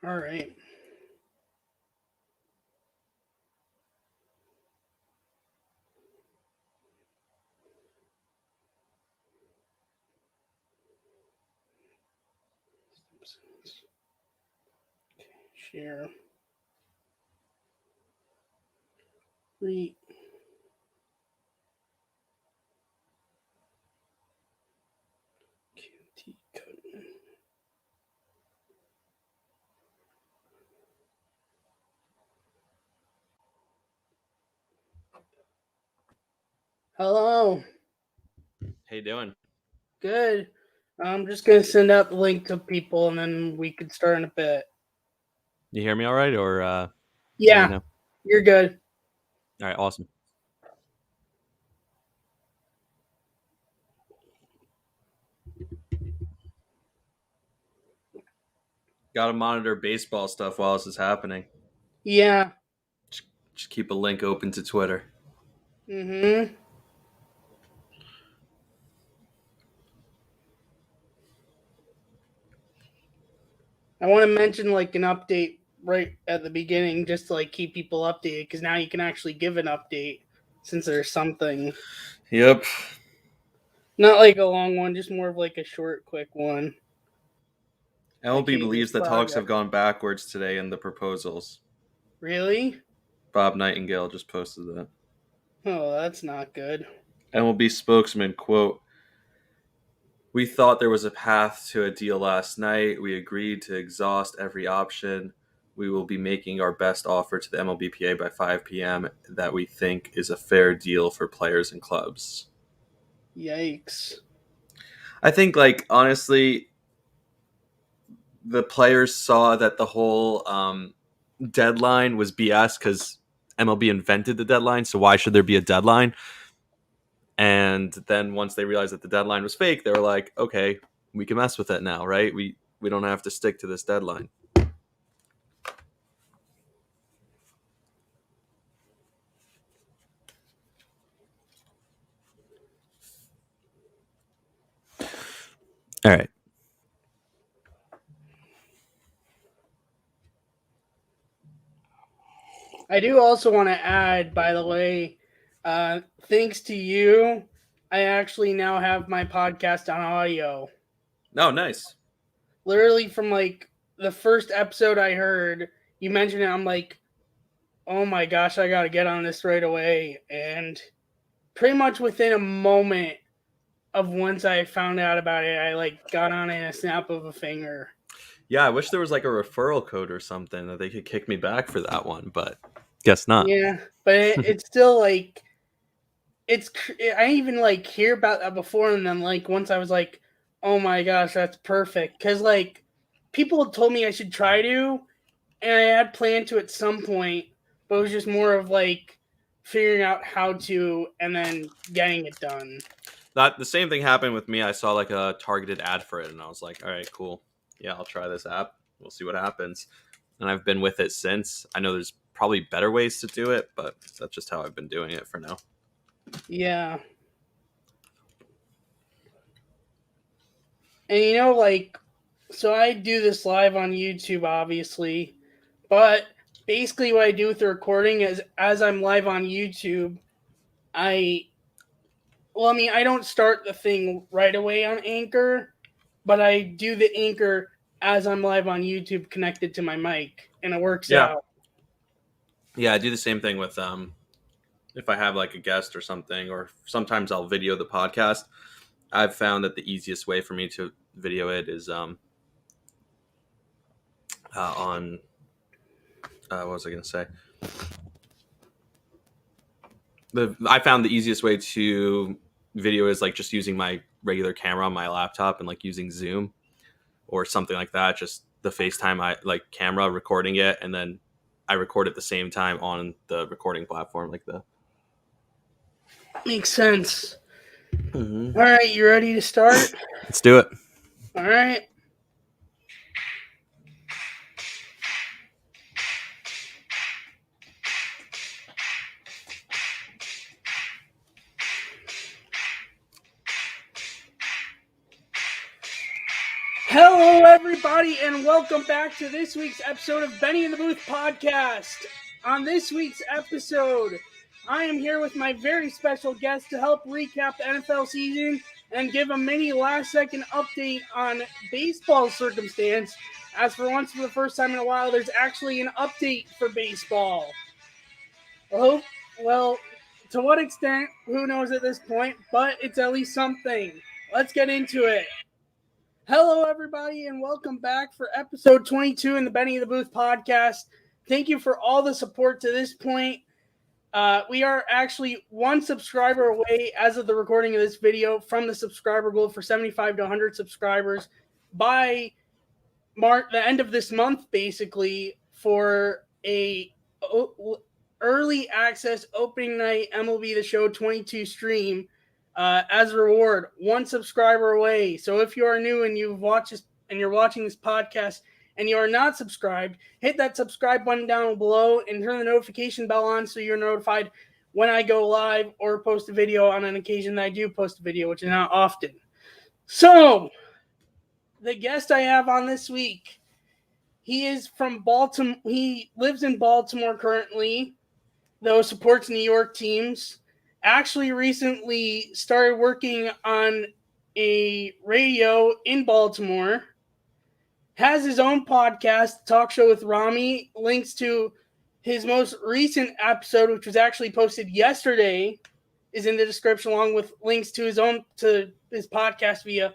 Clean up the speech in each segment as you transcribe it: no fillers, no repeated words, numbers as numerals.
All right. Share. Re. QT code. Hello. How you doing? Good. I'm just gonna send out the link to people, and then we could start in a bit. You hear me all right, or let me Yeah, know? you're good. All right, awesome. Got to monitor baseball stuff while this is happening. Yeah. Just keep a link open to Twitter. Mm-hmm. I want to mention like an update right at the beginning, just to like keep people updated, because now you can actually give an update since there's something. Yep. Not like a long one, just more of like a short, quick one. Like, MLB hey, this believes the talks have project. gone backwards today in the proposals. Really? Bob Nightingale just posted that. Oh, that's not good. MLB spokesman, quote, "We thought there was a path to a deal last night. We agreed to exhaust every option. We will be making our best offer to the MLBPA by 5 p.m. that we think is a fair deal for players and clubs." Yikes. I think, like, honestly, the players saw that the whole deadline was BS because MLB invented the deadline. So why should there be a deadline? And then once they realized that the deadline was fake, they were like, okay, we can mess with it now, right? We don't have to stick to this deadline. All right. I do also want to add, by the way, thanks to you, I actually now have my podcast on audio. No, nice. Literally from like the first episode I heard, you mentioned it, I'm like, oh my gosh, I gotta get on this right away. And pretty much within a moment of once I found out about it, I like got on it in a snap of a finger. Yeah, I wish there was like a referral code or something that they could kick me back for that one, but guess not. Yeah, but it's still like it's. I even like hear about that before, and then like once I was like, oh my gosh, that's perfect. Because like people had told me I should try to, and I had planned to at some point, but it was just more of like figuring out how to and then getting it done. That the same thing happened with me. I saw like a targeted ad for it, and I was like, all right, cool. Yeah, I'll try this app. We'll see what happens. And I've been with it since. I know there's probably better ways to do it, but that's just how I've been doing it for now. Yeah. And you know, like, so I do this live on YouTube, obviously, but basically what I do with the recording is as I'm live on YouTube, I, well, I mean, I don't start the thing right away on Anchor, but I do the Anchor as I'm live on YouTube connected to my mic, and it works Yeah, out. yeah. I do the same thing with if I have like a guest or something, or sometimes I'll video the podcast. I've found that the easiest way for me to video it is on what was I going to say? I found the easiest way to video is like just using my regular camera on my laptop and like using Zoom or something like that. Just the FaceTime I like camera recording it, and then I record at the same time on the recording platform like the. Makes sense. Mm-hmm. All right, you ready to start? Let's do it. All right. Hello, everybody, and welcome back to this week's episode of Benny in the Booth podcast. On this week's episode, I am here with my very special guest to help recap the NFL season and give a mini last-second update on baseball circumstance. As for once, for the first time in a while, there's actually an update for baseball. Well, to what extent, who knows at this point, but it's at least something. Let's get into it. Hello, everybody, and welcome back for episode 22 in the Benny in the Booth podcast. Thank you for all the support to this point. We are actually one subscriber away as of the recording of this video from the subscriber goal for 75 to 100 subscribers by the end of this month, basically, for a early access opening night MLB The Show 22 stream. As a reward, one subscriber away. So if you are new and you're watching this podcast and you are not subscribed, hit that subscribe button down below and turn the notification bell on so you're notified when I go live or post a video on an occasion that I do post a video, which is not often. So the guest I have on this week, he is from Baltimore. He lives in Baltimore currently, though supports New York teams. Actually recently started working on a radio in Baltimore, has his own podcast, Talk Show with Rami. Links to his most recent episode, which was actually posted yesterday, is in the description, along with links to his podcast via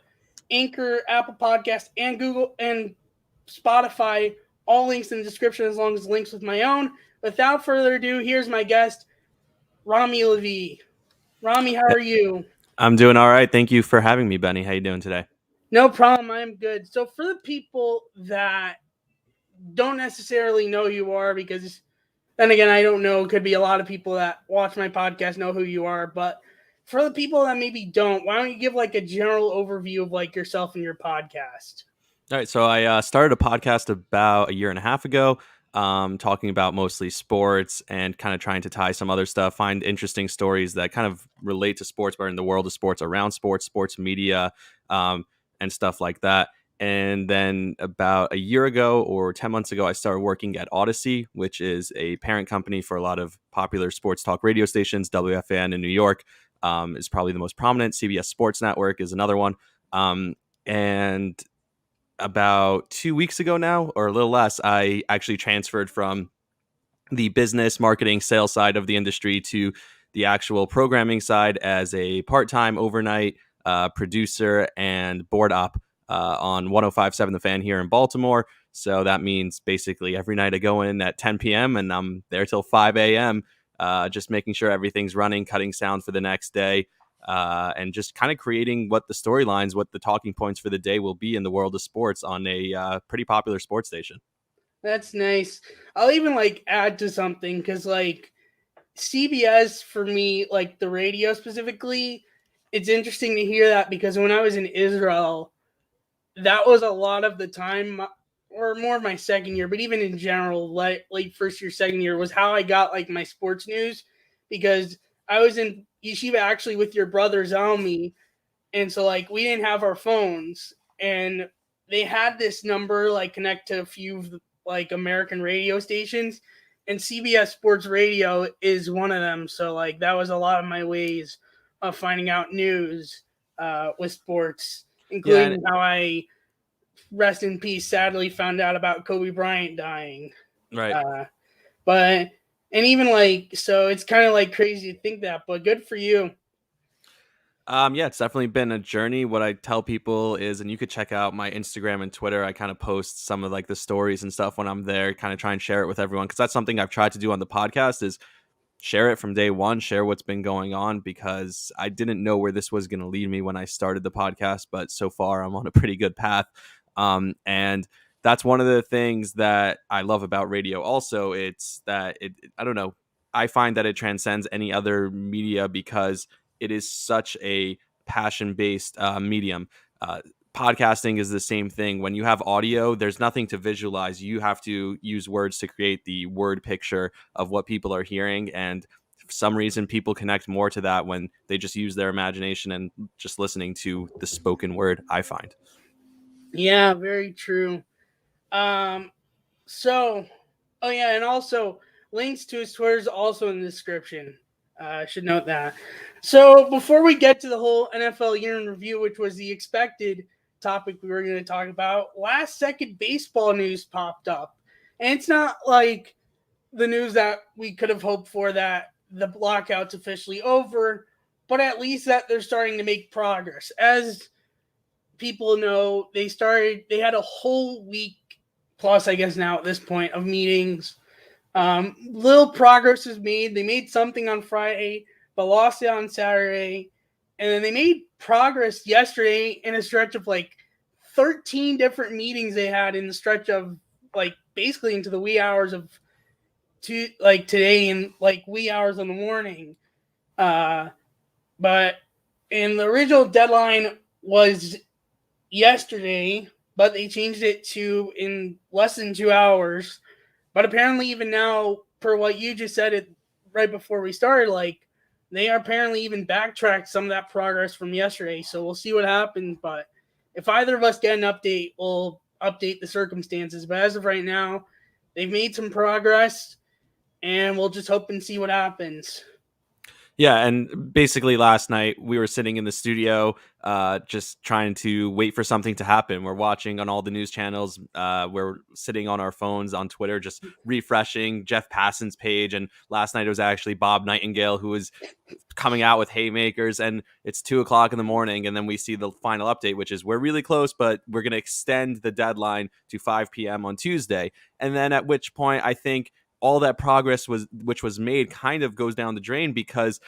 Anchor, Apple Podcast, and Google and Spotify. All links in the description, as long as links with my own. Without further ado, here's my guest, Rami Levy. Rami, how are you? I'm doing all right. Thank you for having me, Benny. How you doing today? No problem. I'm good. So for the people that don't necessarily know who you are, because then again, I don't know, could be a lot of people that watch my podcast know who you are, but for the people that maybe don't, why don't you give like a general overview of like yourself and your podcast? All right. So I started a podcast about a year and a half ago, talking about mostly sports and kind of trying to tie some other stuff, find interesting stories that kind of relate to sports, but in the world of sports, around sports, sports media, and stuff like that. And then about a year ago or 10 months ago, I started working at Odyssey, which is a parent company for a lot of popular sports talk radio stations. WFAN in New York is probably the most prominent. CBS Sports Network is another one. And about 2 weeks ago now, or a little less, I actually transferred from the business, marketing, sales side of the industry to the actual programming side as a part-time overnight producer and board op on 105.7 The Fan here in Baltimore. So that means basically every night I go in at 10 p.m. and I'm there till 5 a.m. Just making sure everything's running, cutting sound for the next day. And just kind of creating what the storylines, what the talking points for the day will be in the world of sports on a pretty popular sports station. That's nice. I'll even like add to something because like CBS for me, like the radio specifically, it's interesting to hear that because when I was in Israel, that was a lot of the time, or more of my second year, but even in general, late first year, second year was how I got like my sports news, because I was in yeshiva actually with your brother Zalmi, and so like we didn't have our phones, and they had this number like connect to a few of the, like American radio stations, and CBS Sports Radio is one of them. So like that was a lot of my ways of finding out news with sports, including how I, rest in peace, sadly found out about Kobe Bryant dying. Right. But and even like, so it's kind of like crazy to think that, but good for you. Yeah, it's definitely been a journey. What I tell people is, and you could check out my Instagram and Twitter, I kind of post some of like the stories and stuff when I'm there, kind of try and share it with everyone. Cause that's something I've tried to do on the podcast is share it from day one, share what's been going on, because I didn't know where this was going to lead me when I started the podcast, but so far I'm on a pretty good path. And that's one of the things that I love about radio. Also, it's that I don't know, I find that it transcends any other media because it is such a passion-based medium. Podcasting is the same thing. When you have audio, there's nothing to visualize. You have to use words to create the word picture of what people are hearing. And for some reason, people connect more to that when they just use their imagination and just listening to the spoken word, I find. Yeah, very true. Um, so, oh yeah, and also links to his Twitter is also in the description. I should note that. So before we get to the whole NFL year in review, which was the expected topic we were going to talk about, last second baseball news popped up, and it's not like the news that we could have hoped for that the lockout's officially over, but at least that they're starting to make progress. As people know, they had a whole week plus, I guess now at this point, of meetings. Little progress was made. They made something on Friday, but lost it on Saturday. And then they made progress yesterday in a stretch of like 13 different meetings they had in the stretch of like basically into the wee hours of like today and like wee hours in the morning. Uh, but and the original deadline was yesterday, but they changed it to in less than 2 hours. But apparently, even now, per what you just said it right before we started, like they are apparently even backtracked some of that progress from yesterday. So we'll see what happens. But if either of us get an update, we'll update the circumstances. But as of right now, they've made some progress, and we'll just hope and see what happens. Yeah, and basically last night we were sitting in the studio, just trying to wait for something to happen. We're watching on all the news channels. We're sitting on our phones on Twitter, just refreshing Jeff Passan's page. And last night it was actually Bob Nightingale who was coming out with haymakers. And it's 2 o'clock in the morning, and then we see the final update, which is we're really close, but we're going to extend the deadline to 5 p.m. on Tuesday. And then at which point I think all that progress which was made kind of goes down the drain because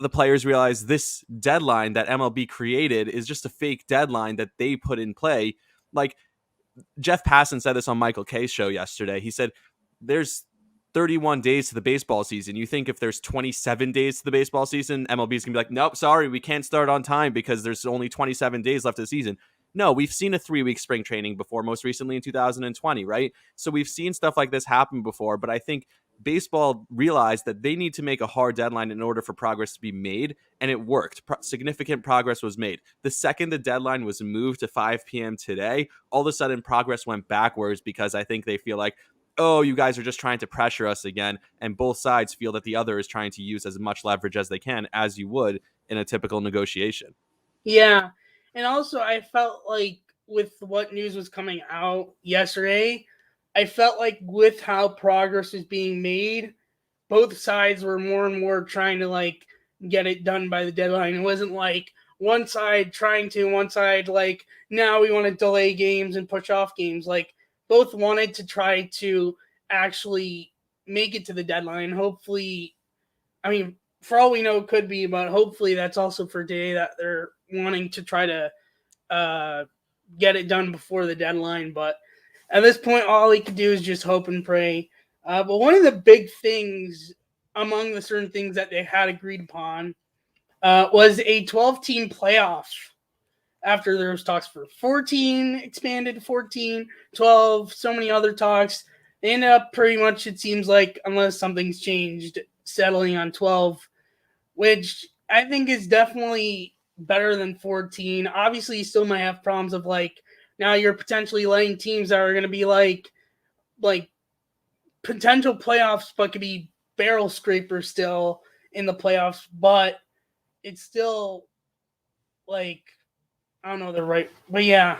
the players realize this deadline that MLB created is just a fake deadline that they put in play. Like Jeff Passan said this on Michael Kay's show yesterday. He said there's 31 days to the baseball season. You think if there's 27 days to the baseball season, MLB is going to be like, nope, sorry, we can't start on time because there's only 27 days left of the season. No, we've seen a 3-week spring training before, most recently in 2020, right? So we've seen stuff like this happen before, but I think baseball realized that they need to make a hard deadline in order for progress to be made, and it worked. Significant progress was made. The second the deadline was moved to 5 p.m. today, all of a sudden progress went backwards because I think they feel like, oh, you guys are just trying to pressure us again, and both sides feel that the other is trying to use as much leverage as they can, as you would in a typical negotiation. Yeah. And also, I felt like with what news was coming out yesterday, I felt like with how progress is being made, both sides were more and more trying to like get it done by the deadline. It wasn't like one side trying to, one side like now we want to delay games and push off games. Like both wanted to try to actually make it to the deadline. Hopefully, I mean, for all we know, it could be, but hopefully that's also for today that they're wanting to try to uh, get it done before the deadline. But at this point, all he could do is just hope and pray. But one of the big things among the certain things that they had agreed upon was a 12-team playoff after there was talks for 14, expanded to 14, 12, so many other talks. They ended up pretty much, it seems like, unless something's changed, settling on 12, which I think is definitely better than 14. Obviously, you still might have problems of like now you're potentially letting teams that are going to be like potential playoffs, but could be barrel scrapers still in the playoffs. But it's still like I don't know the right, but yeah,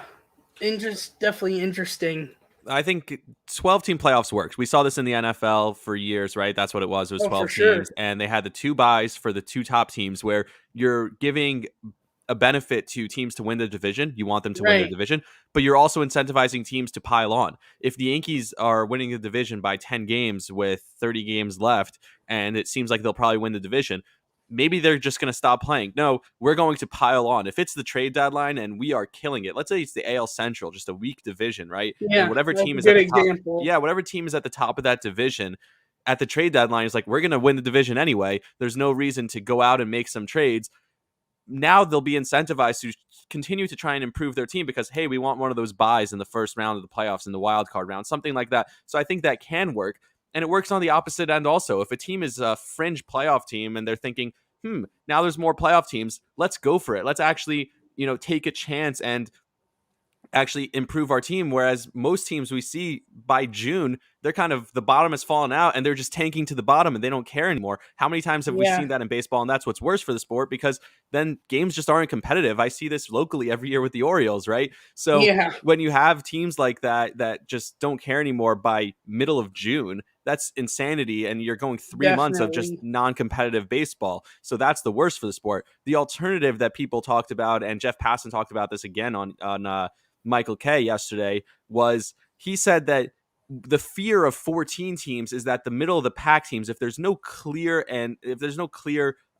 definitely interesting. I think 12-team playoffs works. We saw this in the NFL for years, right? That's what it was. It was Oh, for 12 sure. teams, and they had the two buys for the two top teams where you're giving a benefit to teams to win the division. You want them to win their Right. division, but you're also incentivizing teams to pile on. If the Yankees are winning the division by 10 games with 30 games left, and it seems like they'll probably win the division, maybe they're just going to stop playing. No, we're going to pile on. If it's the trade deadline and we are killing it, let's say it's the AL Central, just a weak division, right? And Yeah, whatever that's team a is at good the top, example. yeah, whatever team is at the top of that division at the trade deadline is like, we're going to win the division anyway. There's no reason to go out and make some trades. Now they'll be incentivized to continue to try and improve their team because, hey, we want one of those buys in the first round of the playoffs in the wild card round, something like that. So I think that can work. And it works on the opposite end also. If a team is a fringe playoff team and they're thinking, now there's more playoff teams, let's go for it. Let's actually, take a chance and actually improve our team. Whereas most teams we see by June, they're kind of the bottom has fallen out and they're just tanking to the bottom and they don't care anymore. How many times have we Yeah. seen that in baseball? And that's what's worse for the sport because then games just aren't competitive. I see this locally every year with the Orioles, right? So Yeah. when you have teams like that just don't care anymore by middle of June, that's insanity. And you're going 3 months of just Definitely. non-competitive baseball. So that's the worst for the sport. The alternative that people talked about, and Jeff Passan talked about this again on Michael Kay yesterday, was he said that the fear of 14 teams is that the middle of the pack teams, if there's no clear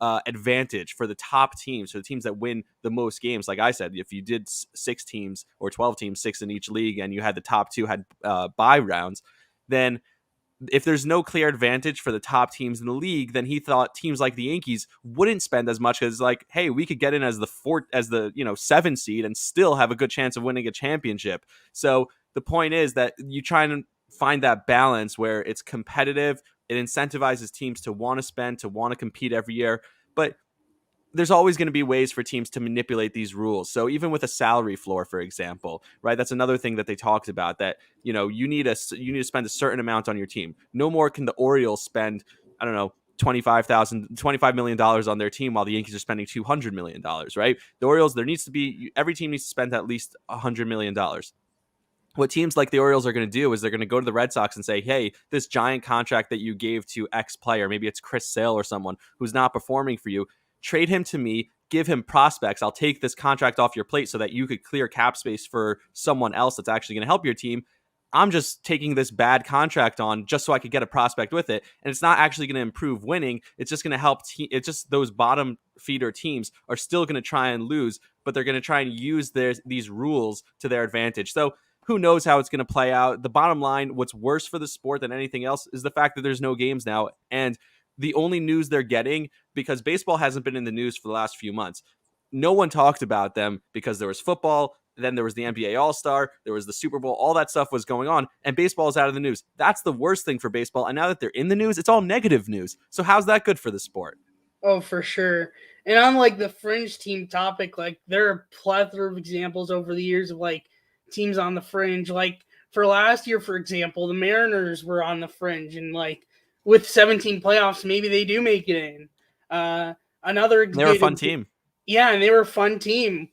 advantage for the top teams, for the teams that win the most games, like I said, if you did 6 teams or 12 teams, 6 in each league, and you had the top 2 had bye rounds, then if there's no clear advantage for the top teams in the league, then he thought teams like the Yankees wouldn't spend as much as like, hey, we could get in as the 7 seed and still have a good chance of winning a championship. So the point is that you try and find that balance where it's competitive, it incentivizes teams to want to spend, to want to compete every year, but there's always going to be ways for teams to manipulate these rules. So even with a salary floor, for example, right? That's another thing that they talked about, that you need to spend a certain amount on your team. No more can the Orioles spend, I don't know, $25 million on their team while the Yankees are spending $200 million, right? The Orioles, every team needs to spend at least $100 million. What teams like the Orioles are going to do is they're going to go to the Red Sox and say, hey, this giant contract that you gave to X player, maybe it's Chris Sale or someone who's not performing for you, trade him to me, give him prospects. I'll take this contract off your plate so that you could clear cap space for someone else that's actually going to help your team. I'm just taking this bad contract on just so I could get a prospect with it. And it's not actually going to improve winning. It's just going to help. It's just those bottom feeder teams are still going to try and lose, but they're going to try and use these rules to their advantage. So who knows how it's going to play out. The bottom line, what's worse for the sport than anything else is the fact that there's no games now. And the only news they're getting, because baseball hasn't been in the news for the last few months, no one talked about them because there was football, then there was the NBA All-Star, there was the Super Bowl, all that stuff was going on, and baseball is out of the news. That's the worst thing for baseball. And now that they're in the news, it's all negative news. So how's that good for the sport? Oh, for sure. And on like the fringe team topic, like there are a plethora of examples over the years of like teams on the fringe. Like for last year, for example, the Mariners were on the fringe, and like with 17 playoffs, maybe they do make it in. Another They're a good, fun team. yeah, and they were a fun team.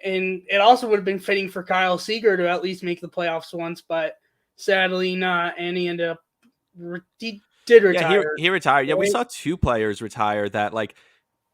And it also would have been fitting for Kyle Seager to at least make the playoffs once, but sadly not. And he ended up he did Yeah, retire. he retired. Yeah, we Right? saw 2 players retire that like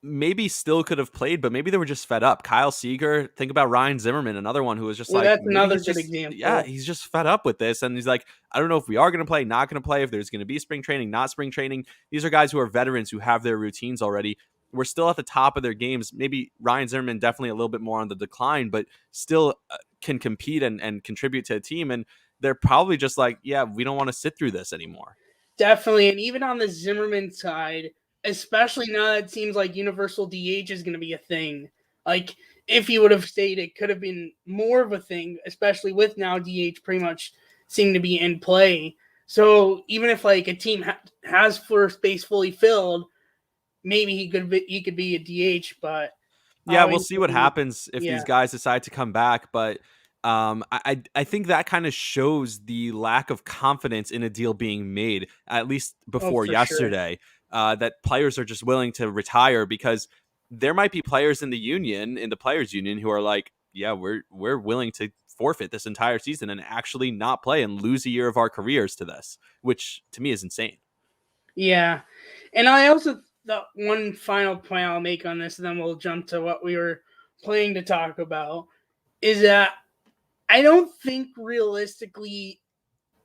maybe still could have played, but maybe they were just fed up. Kyle Seager, think about Ryan Zimmerman, another one who was just Well, like, that's maybe another he's good just, yeah, example. he's just fed up with this. And he's like, I don't know if we are going to play, not going to play, if there's going to be spring training, not spring training. These are guys who are veterans who have their routines already. We're still at the top of their games. Maybe Ryan Zimmerman definitely a little bit more on the decline, but still can compete and contribute to a team. And they're probably just like, yeah, we don't want to sit through this anymore. Definitely. And even on the Zimmerman side, especially now that it seems like universal DH is going to be a thing. Like, if he would have stayed, it could have been more of a thing, especially with now DH pretty much seeming to be in play. So even if like a team has first base fully filled, maybe he could be a DH, but Yeah, we'll see what obviously, happens if yeah. these guys decide to come back. But I think that kind of shows the lack of confidence in a deal being made, at least Oh, before for sure. yesterday, that players are just willing to retire because there might be players in the players union, who are like, yeah, we're willing to forfeit this entire season and actually not play and lose a year of our careers to this, which to me is insane. Yeah. And I also thought one final point I'll make on this, and then we'll jump to what we were planning to talk about, is that I don't think realistically,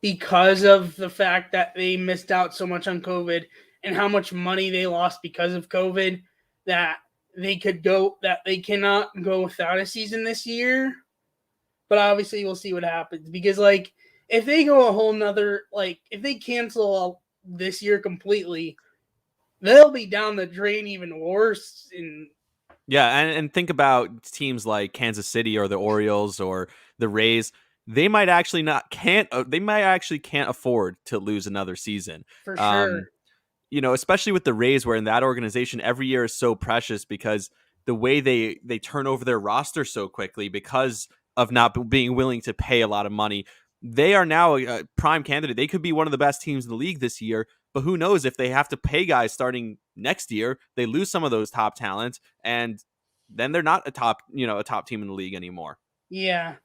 because of the fact that they missed out so much on COVID and how much money they lost because of COVID, that they cannot go without a season this year. But obviously we'll see what happens, because like if they go a whole nother, like if they cancel this year completely, they'll be down the drain even worse. And Yeah, and think about teams like Kansas City or the Orioles or the Rays. They might actually can't afford to lose another season. for Um, sure. Especially with the Rays, where in that organization every year is so precious because the way they turn over their roster so quickly because of not being willing to pay a lot of money. They are now a prime candidate. They could be one of the best teams in the league this year, but who knows if they have to pay guys starting next year, they lose some of those top talent, and then they're not a top team in the league anymore. Yeah.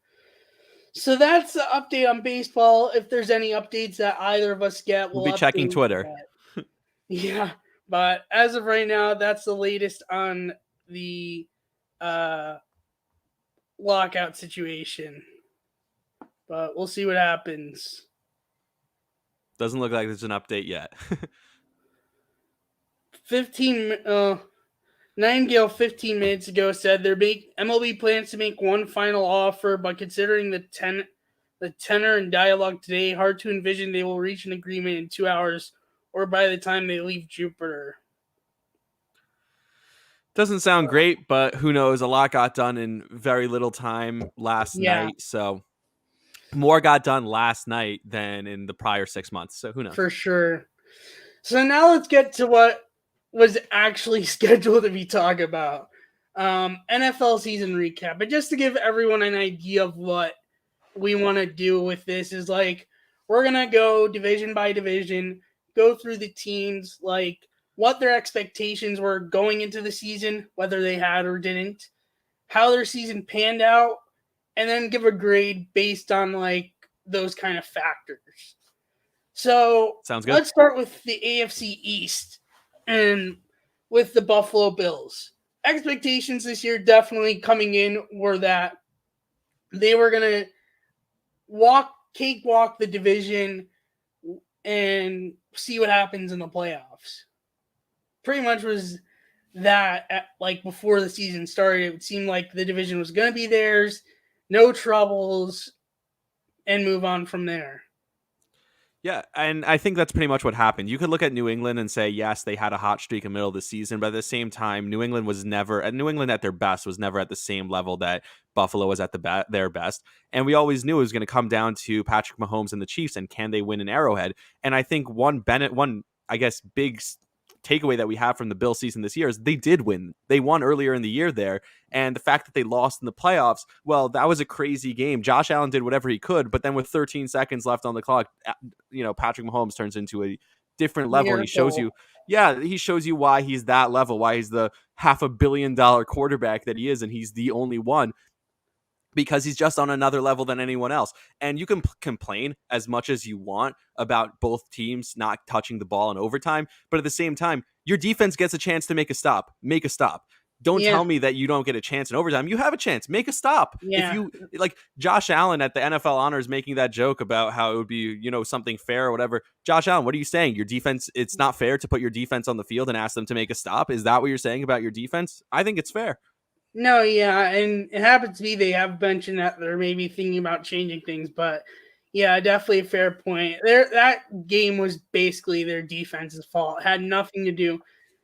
So that's the update on baseball. If there's any updates that either of us get, We'll we'll be checking update Twitter. that. Yeah. But as of right now, that's the latest on the lockout situation. But we'll see what happens. Doesn't look like there's an update yet. 15 minutes ago said MLB plans to make one final offer, but considering the tenor and dialogue today, hard to envision they will reach an agreement in 2 hours or by the time they leave Jupiter. Doesn't sound great, but who knows? A lot got done in very little time last night, so more got done last night than in the prior 6 months. So who knows? For sure. So now let's get to what was actually scheduled to be talked about. NFL season recap. But just to give everyone an idea of what we want to do with this is like we're going to go division by division, go through the teams, like what their expectations were going into the season, whether they had or didn't, how their season panned out, and then give a grade based on like those kind of factors. So sounds good. Let's start with the AFC East and with the Buffalo Bills. Expectations this year definitely coming in were that they were going to cakewalk the division and see what happens in the playoffs. Pretty much was that like before the season started, it seemed like the division was going to be theirs, no troubles, and move on from there. Yeah, and I think that's pretty much what happened. You could look at New England and say, yes, they had a hot streak in the middle of the season, but at the same time, New England at their best was never at the same level that Buffalo was at their best. And we always knew it was going to come down to Patrick Mahomes and the Chiefs and can they win in Arrowhead. And I think one big takeaway that we have from the Bill season this year is they did win. They won earlier in the year there. And the fact that they lost in the playoffs, well, that was a crazy game. Josh Allen did whatever he could, but then with 13 seconds left on the clock, Patrick Mahomes turns into a different level. Miracle. And he shows you why he's that level, why he's the $500 million quarterback that he is. And he's the only one, because he's just on another level than anyone else. And you can complain as much as you want about both teams not touching the ball in overtime, but at the same time, your defense gets a chance to make a stop. Make a stop. Don't tell me that you don't get a chance in overtime. You have a chance. Make a stop. Yeah. If you like Josh Allen at the NFL Honors making that joke about how it would be, something fair or whatever. Josh Allen, what are you saying? Your defense, it's not fair to put your defense on the field and ask them to make a stop. Is that what you're saying about your defense? I think it's fair. No, yeah, and it happens to be they have mentioned that they're maybe thinking about changing things, but yeah, definitely a fair point. That game was basically their defense's fault. It had nothing to do.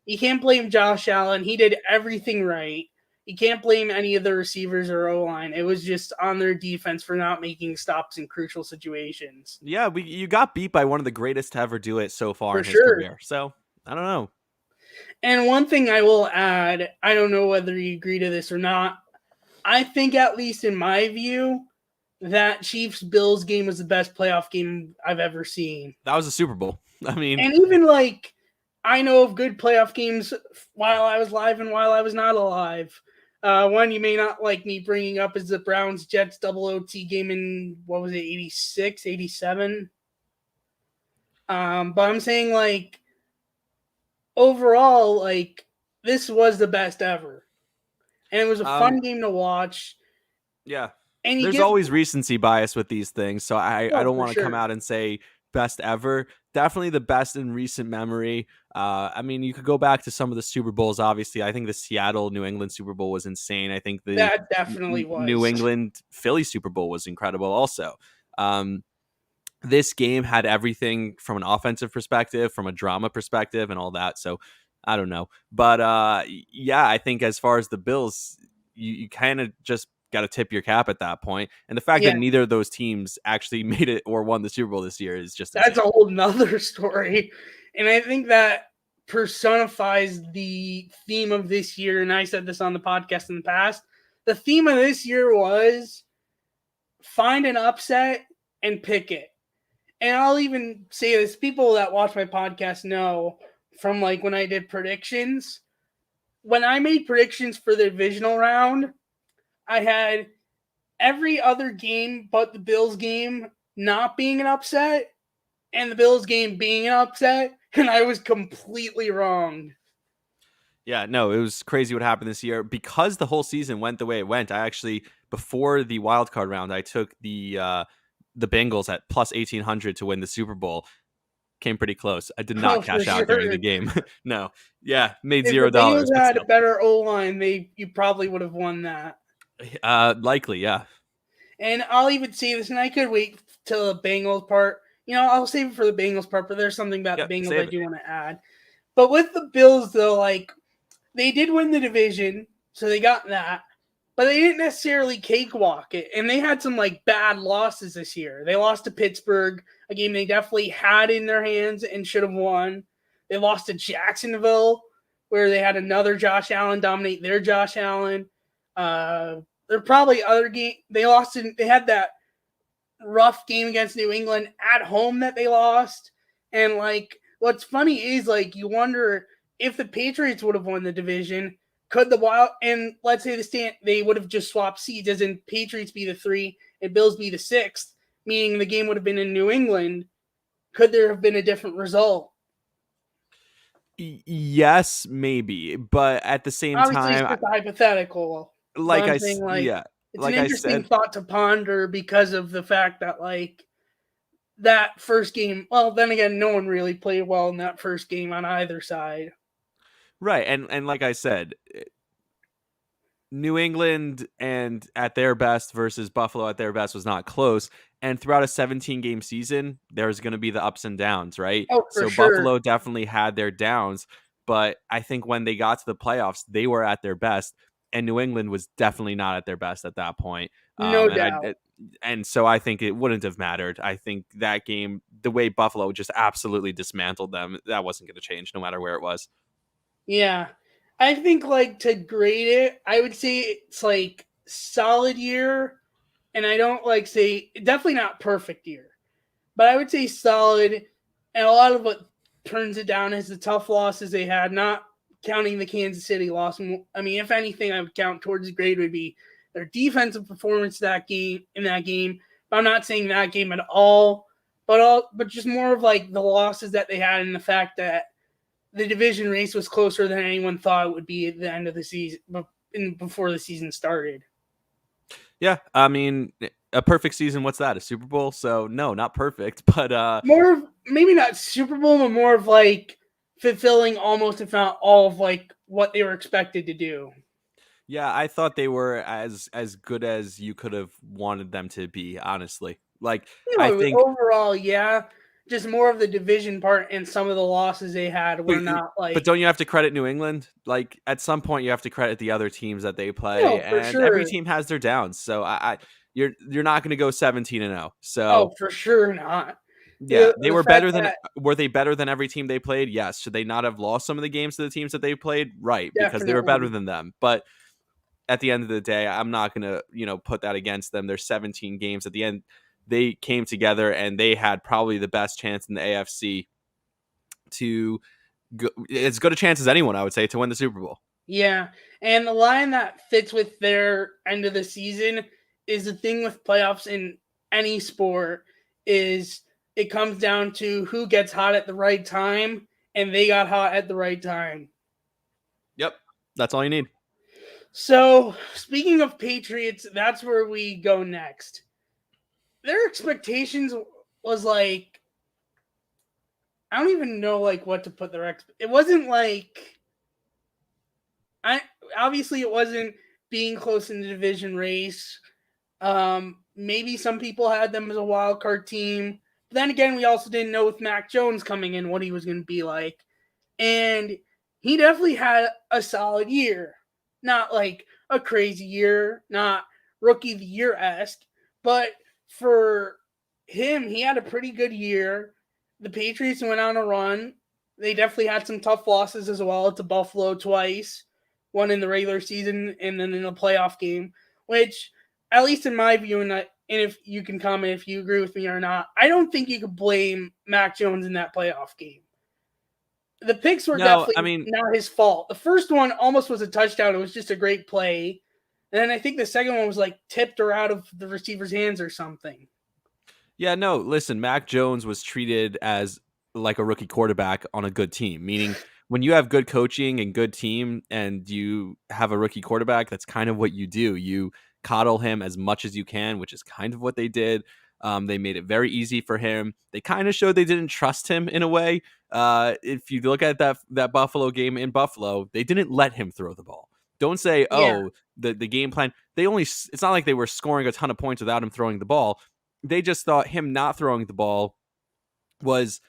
You can't blame Josh Allen. He did everything right. You can't blame any of the receivers or O-line. It was just on their defense for not making stops in crucial situations. Yeah, you got beat by one of the greatest to ever do it so far in his career. So, I don't know. And one thing I will add, I don't know whether you agree to this or not. I think, at least in my view, that Chiefs-Bills game was the best playoff game I've ever seen. That was a Super Bowl. I mean, and even like I know of good playoff games while I was live and while I was not alive. One you may not like me bringing up is the Browns-Jets double OT game in, 86, 87? But I'm saying, like, overall, like, this was the best ever. And it was a fun game to watch. Yeah. And there's always recency bias with these things, so I don't want to come out and say best ever. Definitely the best in recent memory. I mean, you could go back to some of the Super Bowls, obviously. I think the Seattle-New England Super Bowl was insane. I think that definitely was. New England-Philly Super Bowl was incredible also. This game had everything from an offensive perspective, from a drama perspective, and all that. So I don't know. But yeah, I think as far as the Bills, you kind of just got to tip your cap at that point. And the fact that neither of those teams actually made it or won the Super Bowl this year is just that's insane. A whole nother story. And I think that personifies the theme of this year. And I said this on the podcast in the past. The theme of this year was find an upset and pick it. And I'll even say this: people that watch my podcast know from like when I did predictions. When I made predictions for the divisional round, I had every other game but the Bills game not being an upset, and the Bills game being an upset, and I was completely wrong. Yeah, no, it was crazy what happened this year because the whole season went the way it went. I actually, before the wild card round, I took the Bengals at plus 1800 to win the Super Bowl. Came pretty close. I did Oh, not for cash out during sure. the game. No, yeah, made If the $0, Bengals but had a still, better O line, you probably would have won that. likely, yeah, And I'll even say this, and I could wait till the Bengals part. I'll save it for the Bengals part, but there's something about yep. the Bengals I Save it. do want to add. But with the Bills, though, like, they did win the division, so they got that. But they didn't necessarily cakewalk it. And they had some, like, bad losses this year. They lost to Pittsburgh, a game they definitely had in their hands and should have won. They lost to Jacksonville, where they had another Josh Allen dominate their Josh Allen. There are probably other games. They had that rough game against New England at home that they lost. And like what's funny is like you wonder if the Patriots would have won the division, could the Wild and let's say they would have just swapped seeds as in Patriots be the 3 and Bills be the 6th, meaning the game would have been in New England. Could there have been a different result? Yes, maybe, but at the same Obviously, it's time, just a hypothetical, but I'm saying like yeah, it's an like I interesting said, thought to ponder because of the fact that like that first game. Well, then again, no one really played well in that first game on either side. right, and like I said, New England and at their best versus Buffalo at their best was not close. And throughout a 17 game season, there's going to be the ups and downs, right? Oh, for So sure. Buffalo definitely had their downs, but I think when they got to the playoffs, they were at their best, and New England was definitely not at their best at that point. No And doubt. and so I think it wouldn't have mattered. I think that game, the way Buffalo just absolutely dismantled them, that wasn't going to change no matter where it was. Yeah. I think like to grade it, I would say it's like solid year, and I don't like say definitely not perfect year. But I would say solid, and a lot of what turns it down is the tough losses they had, not counting the Kansas City loss. I mean, if anything, I would count towards the grade would be their defensive performance that game in that game. But I'm not saying that game at all, but just more of like the losses that they had and the fact that the division race was closer than anyone thought it would be at the end of the season, before the season started. Yeah, I mean, a perfect season. What's that? A Super Bowl? So no, not perfect, but More of maybe not Super Bowl, but more of like fulfilling almost, if not all, of like what they were expected to do. yeah, I thought they were as good as you could have wanted them to be. Honestly, like I think, Overall, yeah, just more of the division part and some of the losses they had but, were not but like don't you have to credit New England? Like at some point, you have to credit the other teams that they play, for and every sure. team has their downs. So you're not going to go 17-0. Oh, So for sure not. yeah, they The were fact better than. that Were they better than every team they played? Yes. Should they not have lost some of the games to the teams that they played? Right, because they were better definitely, than them. But at the end of the day, I'm not going to, put that against them. There's 17 games at the end. They came together and they had probably the best chance in the AFC to go, as good a chance as anyone, I would say, to win the Super Bowl. yeah. And the line that fits with their end of the season is the thing with playoffs in any sport is it comes down to who gets hot at the right time, and they got hot at the right time. Yep. That's all you need. So, speaking of Patriots, that's where we go next. Their expectations was like I don't even know like what to put it wasn't like I obviously it wasn't being close in the division race. Maybe some people had them as a wild card team. But then again, we also didn't know with Mac Jones coming in what he was going to be like. And he definitely had a solid year. Not like a crazy year, not rookie of the year esque, but for him, he had a pretty good year. The Patriots went on a run. They definitely had some tough losses as well to Buffalo twice, one in the regular season and then in a playoff game, which, at least in my view, and if you can comment if you agree with me or not, I don't think you could blame Mac Jones in that playoff game. The picks were No, I definitely mean, not his fault. The first one almost was a touchdown. It was just a great play. And then I think the second one was like tipped or out of the receiver's hands or something. yeah, no, listen, Mac Jones was treated as like a rookie quarterback on a good team, meaning when you have good coaching and good team and you have a rookie quarterback, that's kind of what you do. You coddle him as much as you can, which is kind of what they did. They made it very easy for him. They kind of showed they didn't trust him in a way. If you look at that Buffalo game in Buffalo, they didn't let him throw the ball. Don't say, Yeah, oh, the game plan. It's not like they were scoring a ton of points without him throwing the ball. They just thought him not throwing the ball was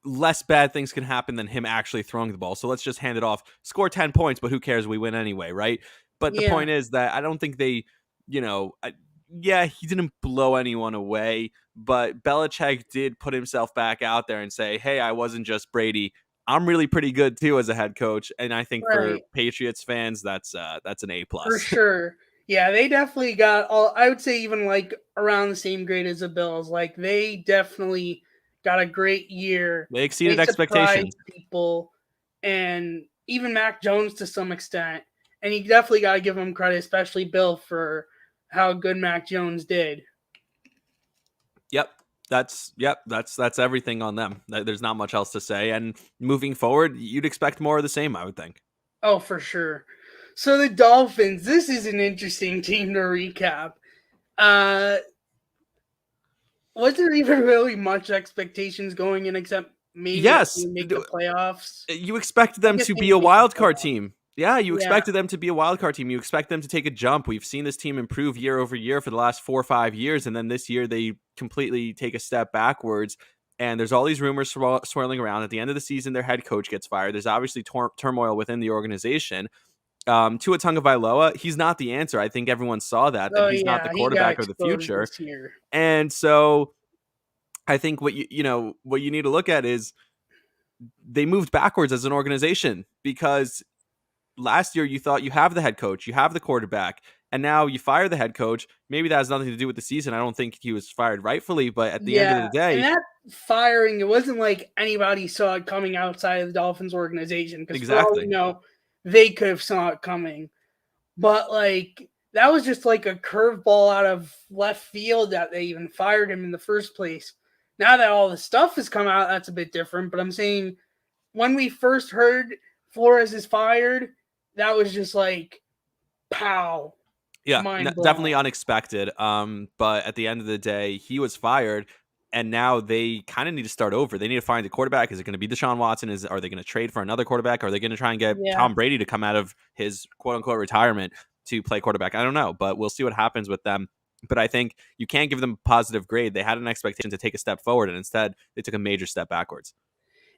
less bad things can happen than him actually throwing the ball. So let's just hand it off, score 10 points, but who cares? We win anyway, right? But the yeah, point is that I don't think they, yeah, he didn't blow anyone away, but Belichick did put himself back out there and say, hey, I wasn't just Brady. I'm really pretty good too as a head coach, and I think for right. Patriots fans, that's an A For plus. sure. Yeah, they definitely got all, I would say even like around the same grade as the Bills. Like they definitely got a great year. They They exceeded surprised expectations. people and even Mac Jones to some extent. And you definitely got to give him credit, especially Bill, for how good Mac Jones did. Yep. That's everything on them. There's not much else to say. And moving forward, you'd expect more of the same, I would think. Oh, for sure. So the Dolphins, this is an interesting team to recap. Uh was there even really much expectations going in except maybe if Yes, we make the playoffs? you expected I them guess to be maybe a make the wild card playoffs. team. Yeah, you Yeah. expected them to be a wild card team. You expect them to take a jump. We've seen this team improve year over year for the last 4 or 5 years, and then this year they completely take a step backwards. And there's all these rumors swirling around. At the end of the season, their head coach gets fired. There's obviously turmoil within the organization. Tua Tagovailoa, he's not the answer. I think everyone saw that Oh he's not the yeah, he got quarterback of the exposed future. this year. And so I think what you need to look at is they moved backwards as an organization because last year you thought you have the head coach, you have the quarterback, and now you fire the head coach. Maybe that has nothing to do with the season. I don't think he was fired rightfully, but at the end of Yeah, the and day, that firing, it wasn't like anybody saw it coming outside of the Dolphins organization because for all we exactly. know, they could have saw it coming. But like that was just like a curveball out of left field that they even fired him in the first place. Now that all the stuff has come out, that's a bit different. But I'm saying when we first heard Flores is fired, that was just like pow, Yeah, mind definitely blown. unexpected. But at the end of the day, he was fired, and now they kind of need to start over. They need to find a quarterback. Is it going to be Deshaun Watson? Are they going to trade for another quarterback? Are they going to try and get Yeah. Tom Brady to come out of his quote unquote retirement to play quarterback? I don't know, but we'll see what happens with them. But I think you can't give them a positive grade. They had an expectation to take a step forward, and instead they took a major step backwards.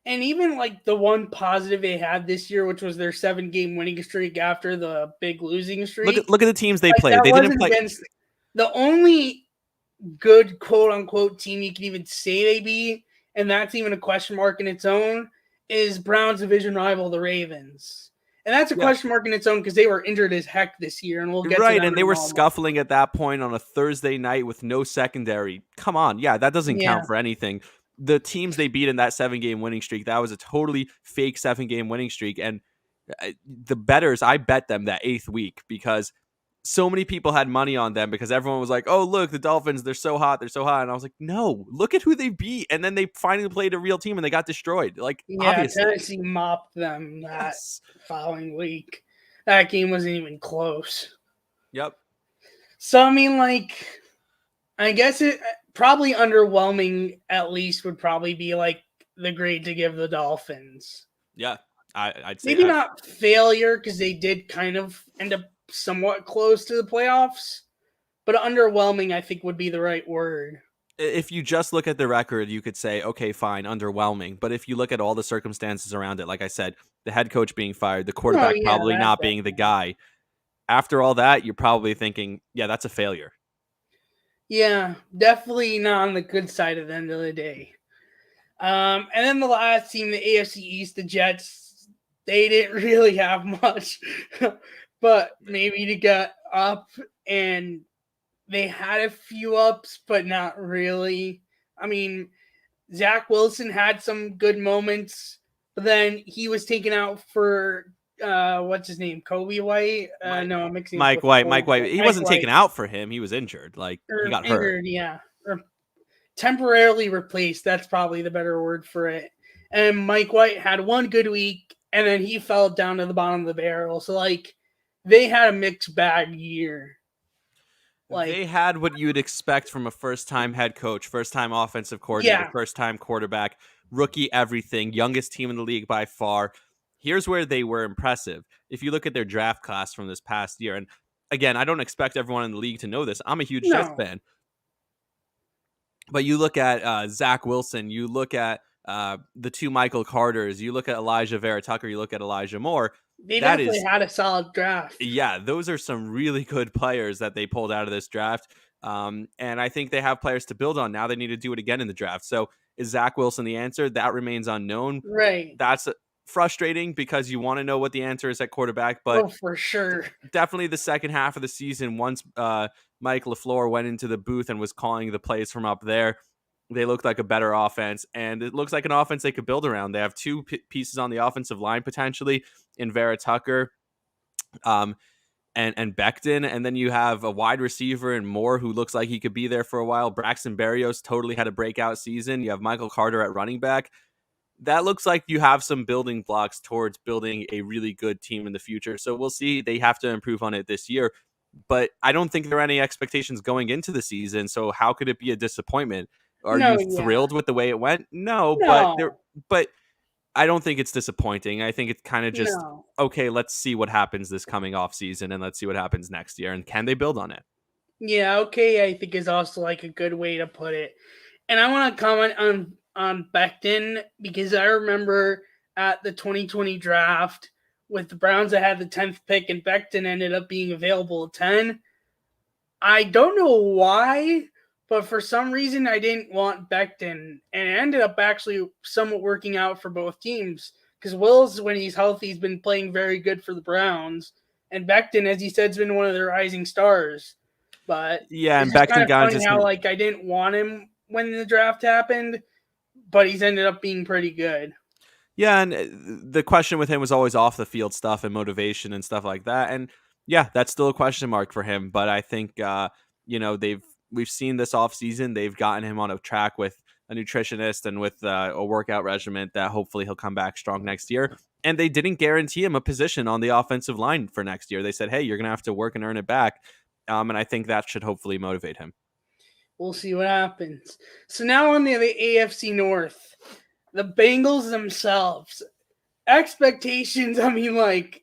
And even like the one positive they had this year, which was their 7 game winning streak after the big losing Look at streak, look at the teams they like played. that They didn't wasn't play against the only good quote unquote team you can even say they beat, and that's even a question mark in its own, is Browns division rival, the Ravens. And that's a yeah. question mark in its own because they were injured as heck this year, and we'll get to Right, them and in they a were moment. scuffling at that point on a Thursday night with no secondary. Come on, yeah, that doesn't Yeah. count for anything. The teams they beat in that 7 game winning streak, that was a totally fake 7 game winning streak. And the betters, I bet them that 8th week because so many people had money on them because everyone was like, oh, look, the Dolphins, they're so hot, they're so hot. And I was like, no, look at who they beat. And then they finally played a real team and they got destroyed. Like, Yeah, obviously. Tennessee mopped them that Yes. following week. That game wasn't even close. Yep. So I mean, like, I guess it probably underwhelming. At least would probably be like the grade to give the Dolphins. Yeah. I'd say Maybe not failure because they did kind of end up somewhat close to the playoffs, but underwhelming I think would be the right word. if you just look at the record, you could say, okay, fine, underwhelming. But if you look at all the circumstances around it, like I said, the head coach being fired, the Oh quarterback yeah, probably that not being the guy, after all that, you're probably thinking, yeah, that's a failure. yeah, definitely not on the good side at the end of the day. And then the last team, the AFC East, the Jets, they didn't really have much, but maybe to get up and they had a few ups, but not really. I mean, Zach Wilson had some good moments, but then he was taken out for what's his name, Kobe White. Mike No, I'm mixing up Mike with White, Mike Kobe. White. He Mike wasn't taken White out for him. He was injured. Like he or got hurt. injured, yeah, or temporarily replaced. That's probably the better word for it. And Mike White had one good week, and then he fell down to the bottom of the barrel. So like, they had a mixed bag year. Like, They had what you'd expect from a first-time head coach, first-time offensive coordinator, yeah, first-time quarterback, rookie everything, youngest team in the league by far. Here's where they were impressive. If you look at their draft class from this past year, and again, I don't expect everyone in the league to know this. I'm a huge Jets no, fan, but you look at Zach Wilson, you look at the two Michael Carters, you look at Elijah Vera Tucker, you look at Elijah Moore. they That definitely is had a solid draft. Yeah, those are some really good players that they pulled out of this draft. And I think they have players to build on. Now they need to do it again in the draft. So is Zach Wilson the answer? That remains unknown. Right. That's frustrating because you want to know what the answer is at quarterback. But Oh, for sure. definitely the second half of the season, once Mike LaFleur went into the booth and was calling the plays from up there, they looked like a better offense. And it looks like an offense they could build around. They have two pieces on the offensive line potentially in Vera Tucker. Um, and Becton, and then you have a wide receiver and Moore who looks like he could be there for a while. Braxton Berrios totally had a breakout season. You have Michael Carter at running back. That looks like you have some building blocks towards building a really good team in the future. So we'll see. They have to improve on it this year, but I don't think there are any expectations going into the season. So how could it be a disappointment? Are No, you yeah. thrilled with the way it went? No, No, but I don't think it's disappointing. I think it's kind of just no. okay. Let's see what happens this coming off season, and let's see what happens next year, and can they build on it? Yeah, okay, I think is also like a good way to put it. And I want to comment on Becton because I remember at the 2020 draft with the Browns that had the 10th pick and Becton ended up being available at 10. I don't know why, but for some reason I didn't want Becton, and it ended up actually somewhat working out for both teams because Wills, when he's healthy, has been playing very good for the Browns, and Becton, as you said, has been one of their rising stars. But Yeah, it's and just kind Becton of got funny into how some. like I didn't want him when the draft happened, but he's ended up being pretty good. Yeah, and the question with him was always off the field stuff and motivation and stuff like that. And yeah, that's still a question mark for him. But I think we've seen this off season. They've gotten him on a track with a nutritionist and with a workout regimen that hopefully he'll come back strong next year. And they didn't guarantee him a position on the offensive line for next year. They said, "Hey, you're gonna have to work and earn it back." And I think that should hopefully motivate him. We'll see what happens. So now on the AFC North, the Bengals themselves expectations. I mean, like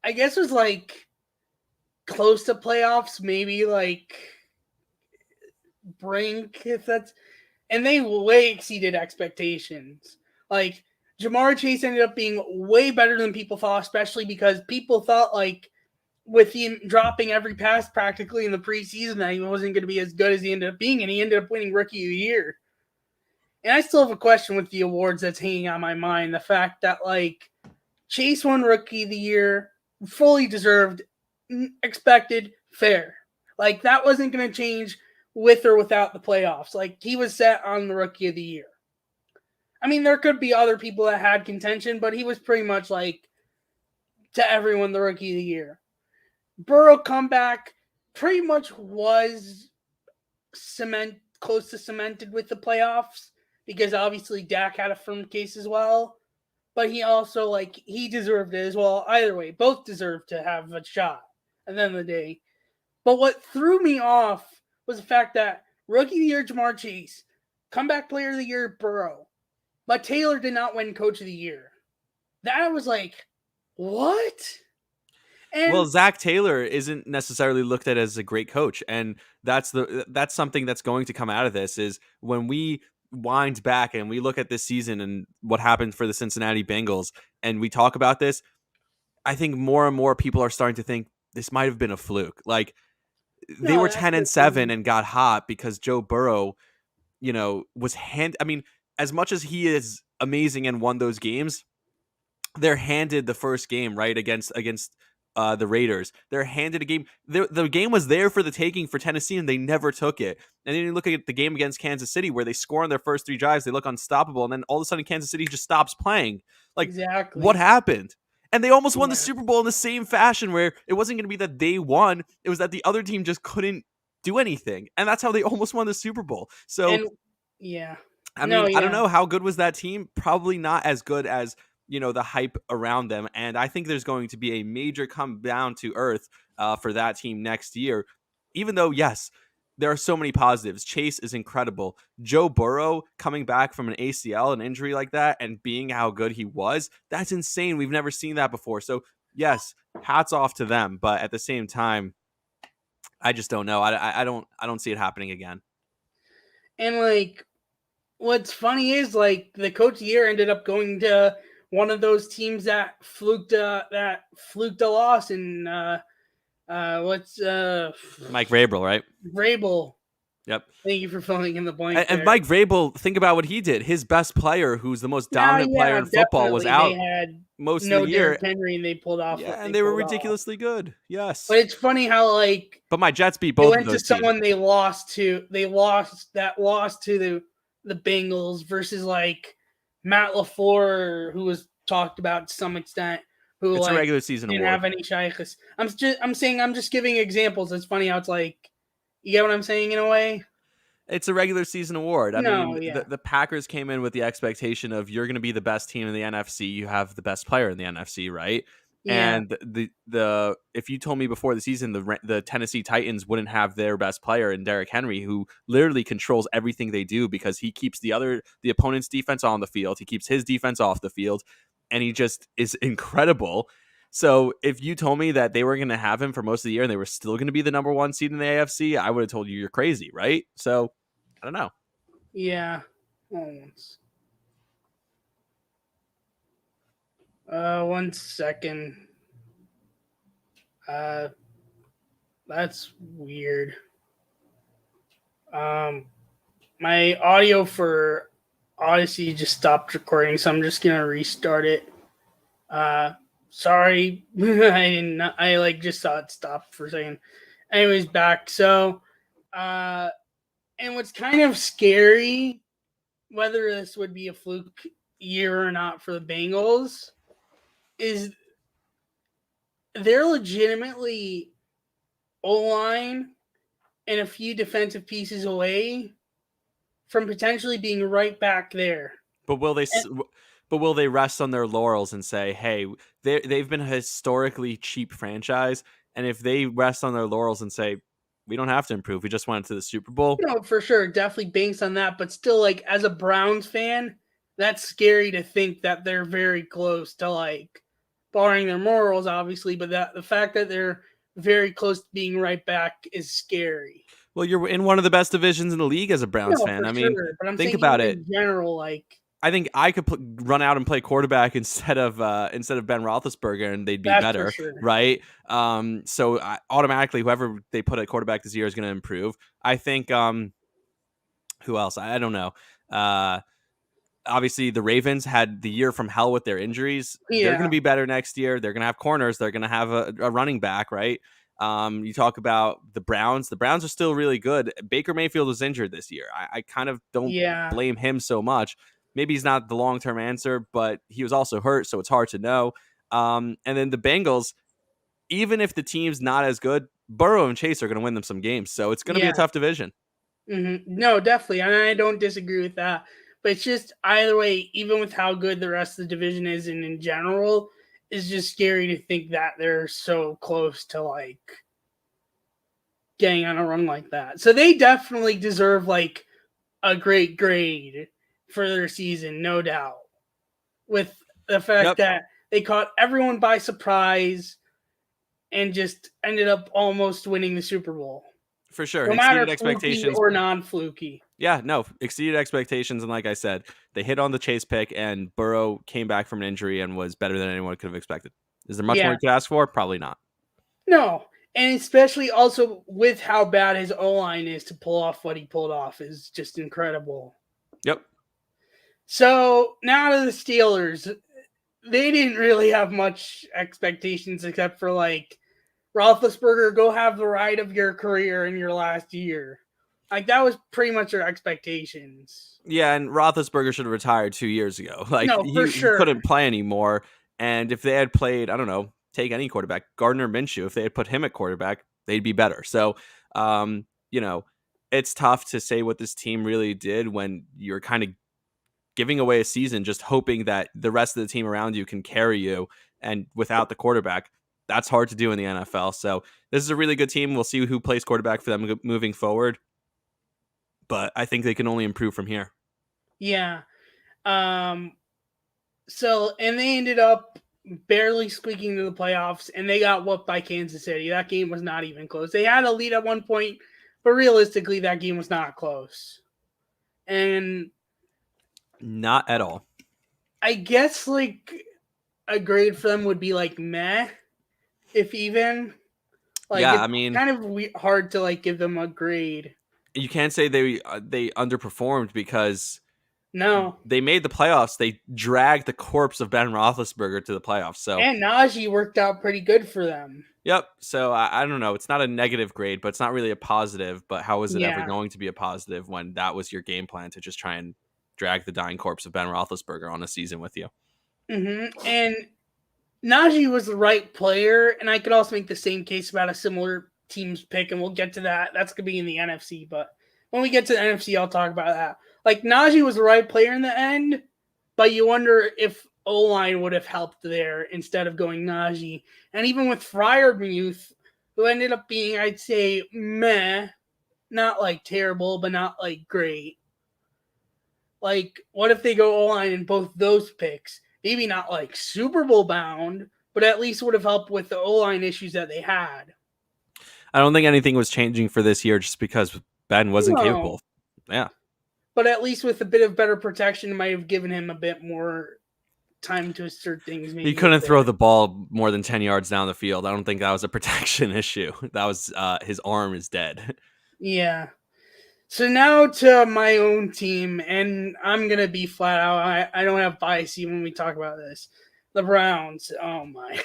I guess was like close to playoffs, maybe like brink if that's, and they way exceeded expectations. Like Jamar Chase ended up being way better than people thought, especially because people thought like with him dropping every pass practically in the preseason that he wasn't going to be as good as he ended up being, and he ended up winning Rookie of the Year. And I still have a question with the awards that's hanging on my mind. The fact that like Chase won Rookie of the Year, fully deserved, expected, fair. Like that wasn't going to change with or without the playoffs. Like he was set on the Rookie of the Year. I mean, there could be other people that had contention, but he was pretty much like to everyone the Rookie of the Year. Burrow comeback pretty much was close to cemented with the playoffs because obviously Dak had a firm case as well. But he also like he deserved it as well. Either way, both deserved to have a shot at the end of the day. But what threw me off was the fact that Rookie of the Year Jamar Chase, Comeback Player of the Year Burrow, but Taylor did not win Coach of the Year. That was like, what? Well, And Zach Taylor isn't necessarily looked at as a great coach, and that's something that's going to come out of this is when we wind back and we look at this season and what happened for the Cincinnati Bengals, and we talk about this. I think more and more people are starting to think this might have been a fluke. Like they no, were that's 10-7 and got hot because Joe Burrow, was hand. I mean, as much as he is amazing and won those games, they're handed the first game right against the Raiders. They're handed a game. The game was there for the taking for Tennessee, and they never took it. And then you look at the game against Kansas City, where they score on their first 3 drives, they look unstoppable, and then all of a sudden Kansas City just stops playing. Like, what Exactly. happened? And they almost won the Yeah. Super Bowl in the same fashion, where it wasn't going to be that they won; it was that the other team just couldn't do anything, and that's how they almost won the Super Bowl. So And yeah. I No, mean, I don't yeah. know how good was that team. Probably not as good as the hype around them. And I think there's going to be a major come down to earth for that team next year. Even though, yes, there are so many positives. Chase is incredible. Joe Burrow coming back from an ACL, an injury like that, and being how good he was—that's insane. We've never seen that before. So yes, hats off to them. But at the same time, I just don't know. I don't see it happening again. And like what's funny is like the coach of the year ended up going to one of those teams that fluked a loss in what's Mike Vrabel, right? Vrabel. Yep. Thank you for filling in the blank And there. Mike Vrabel, think about what he did. His best player, who's the most dominant player Yeah, in football, was definitely. They out had most of the no year. Derrick Henry, and they pulled off what Yeah, and they they were pulled off. ridiculously good. But Yes. it's funny how like But my Jets beat they both of went to those teams. someone they lost to. They lost to the Bengals versus like Matt LaFleur, who was talked about to some extent, who It's a like regular season didn't award. have any shaykhs. I'm saying I'm just giving examples. It's funny how it's like, you get what I'm saying in a way. It's a regular season award. I No, mean, yeah, the Packers came in with the expectation of you're going to be the best team in the NFC. You have the best player in the NFC, right? yeah, And the if you told me before the season the Tennessee Titans wouldn't have their best player in Derrick Henry, who literally controls everything they do because he keeps the opponent's defense on the field, he keeps his defense off the field, and he just is incredible. So if you told me that they were going to have him for most of the year and they were still going to be the number 1 seed in the AFC, I would have told you you're crazy, right? So I don't know. yeah. Almost. 1 second. Uh, that's weird. Um, my audio for Odyssey just stopped recording, so I'm just gonna restart it. Sorry, I didn't. I like just saw it stop for a second. Anyways, back. So, and what's kind of scary, whether this would be a fluke year or not for the Bengals, is they're legitimately O-line and a few defensive pieces away from potentially being right back there. But will they? And, But will they rest on their laurels and say, "Hey, they've been a historically cheap franchise, and if they rest on their laurels and say, we don't have to improve, we just went to the Super Bowl." for sure, definitely banks on that. But still, like as a Browns fan, that's scary to think that they're very close to like, barring their morals, obviously, but that the fact that they're very close to being right back is scary. Well, you're in one of the best divisions in the league as a Browns No, fan. for I mean, sure. But I'm think saying about even it. in general, like I think I could run out and play quarterback instead of Ben Roethlisberger, and they'd be that's for better, sure. right? So automatically, whoever they put at quarterback this year is going to improve. I think. Who else? I don't know. Obviously, the Ravens had the year from hell with their injuries. They're going to Yeah, be better next year. They're going to have corners. They're going to have a running back, right? You talk about the Browns. The Browns are still really good. Baker Mayfield was injured this year. I kind of don't yeah, blame him so much. Maybe he's not the long-term answer, but he was also hurt, so it's hard to know. And then the Bengals, even if the team's not as good, Burrow and Chase are going to win them some games. So it's going to be yeah. a tough division. No, definitely, and I don't disagree with that. But it's just either way, even with how good the rest of the division is, and in general, it's just scary to think that they're so close to like getting on a run like that. So they definitely deserve like a great grade for their season, no doubt. With the fact Yep, that they caught everyone by surprise and just ended up almost winning the Super Bowl, for sure. no matter Exceeded fluky expectations. or non-fluky. Yeah, no, exceeded expectations. And like I said, they hit on the Chase pick, and Burrow came back from an injury and was better than anyone could have expected. Is there much more Yeah, you could ask for? Probably not. no, and especially also with how bad his O line is, to pull off what he pulled off is just incredible. Yep. So now to the Steelers. they didn't really have much expectations except for like Roethlisberger, go have the ride of your career in your last year. Like that was pretty much their expectations. Yeah, and Roethlisberger should have retired 2 years ago. Like No, for he sure. couldn't play anymore. And if they had played, I don't know, take any quarterback, Gardner Minshew, if they had put him at quarterback, they'd be better. So, you know, it's tough to say what this team really did when you're kind of giving away a season, just hoping that the rest of the team around you can carry you. And without the quarterback, that's hard to do in the NFL. So this is a really good team. We'll see who plays quarterback for them moving forward. But I think they can only improve from here. Yeah. Um so and they ended up barely squeaking to the playoffs and they got whooped by Kansas City. That game was not even close. They had a lead at one point, but realistically that game was not close. And Not at all. I guess like a grade for them would be like meh, if even. Like Yeah, it's I mean, kind of hard to like give them a grade. you can't say they underperformed because No, they made the playoffs. They dragged the corpse of Ben Roethlisberger to the playoffs. So, and Najee worked out pretty good for them. yep. So I don't know. It's not a negative grade, but it's not really a positive. But how is it ever Yeah. going to be a positive when that was your game plan to just try and drag the dying corpse of Ben Roethlisberger on a season with you? And Najee was the right player, and I could also make the same case about a similar team's pick, and we'll get to that. That's gonna be in the NFC, but when we get to the NFC, I'll talk about that. Like Najee was the right player in the end, but you wonder if O-line would have helped there instead of going Najee. And even with Freiermuth, who ended up being, I'd say, meh, not like terrible, but not like great. Like, what if they go O-line in both those picks? Maybe not like Super Bowl bound, but at least would have helped with the O-line issues that they had. I don't think anything was changing for this year just because Ben wasn't No, capable. Yeah. but at least with a bit of better protection, it might have given him a bit more time to assert things. Maybe He couldn't throw the ball more than 10 yards down the field. I don't think that was a protection issue. That was his arm is dead. Yeah. So now to my own team, and I'm gonna be flat out. I don't have bias when we talk about this. The Browns. Oh my.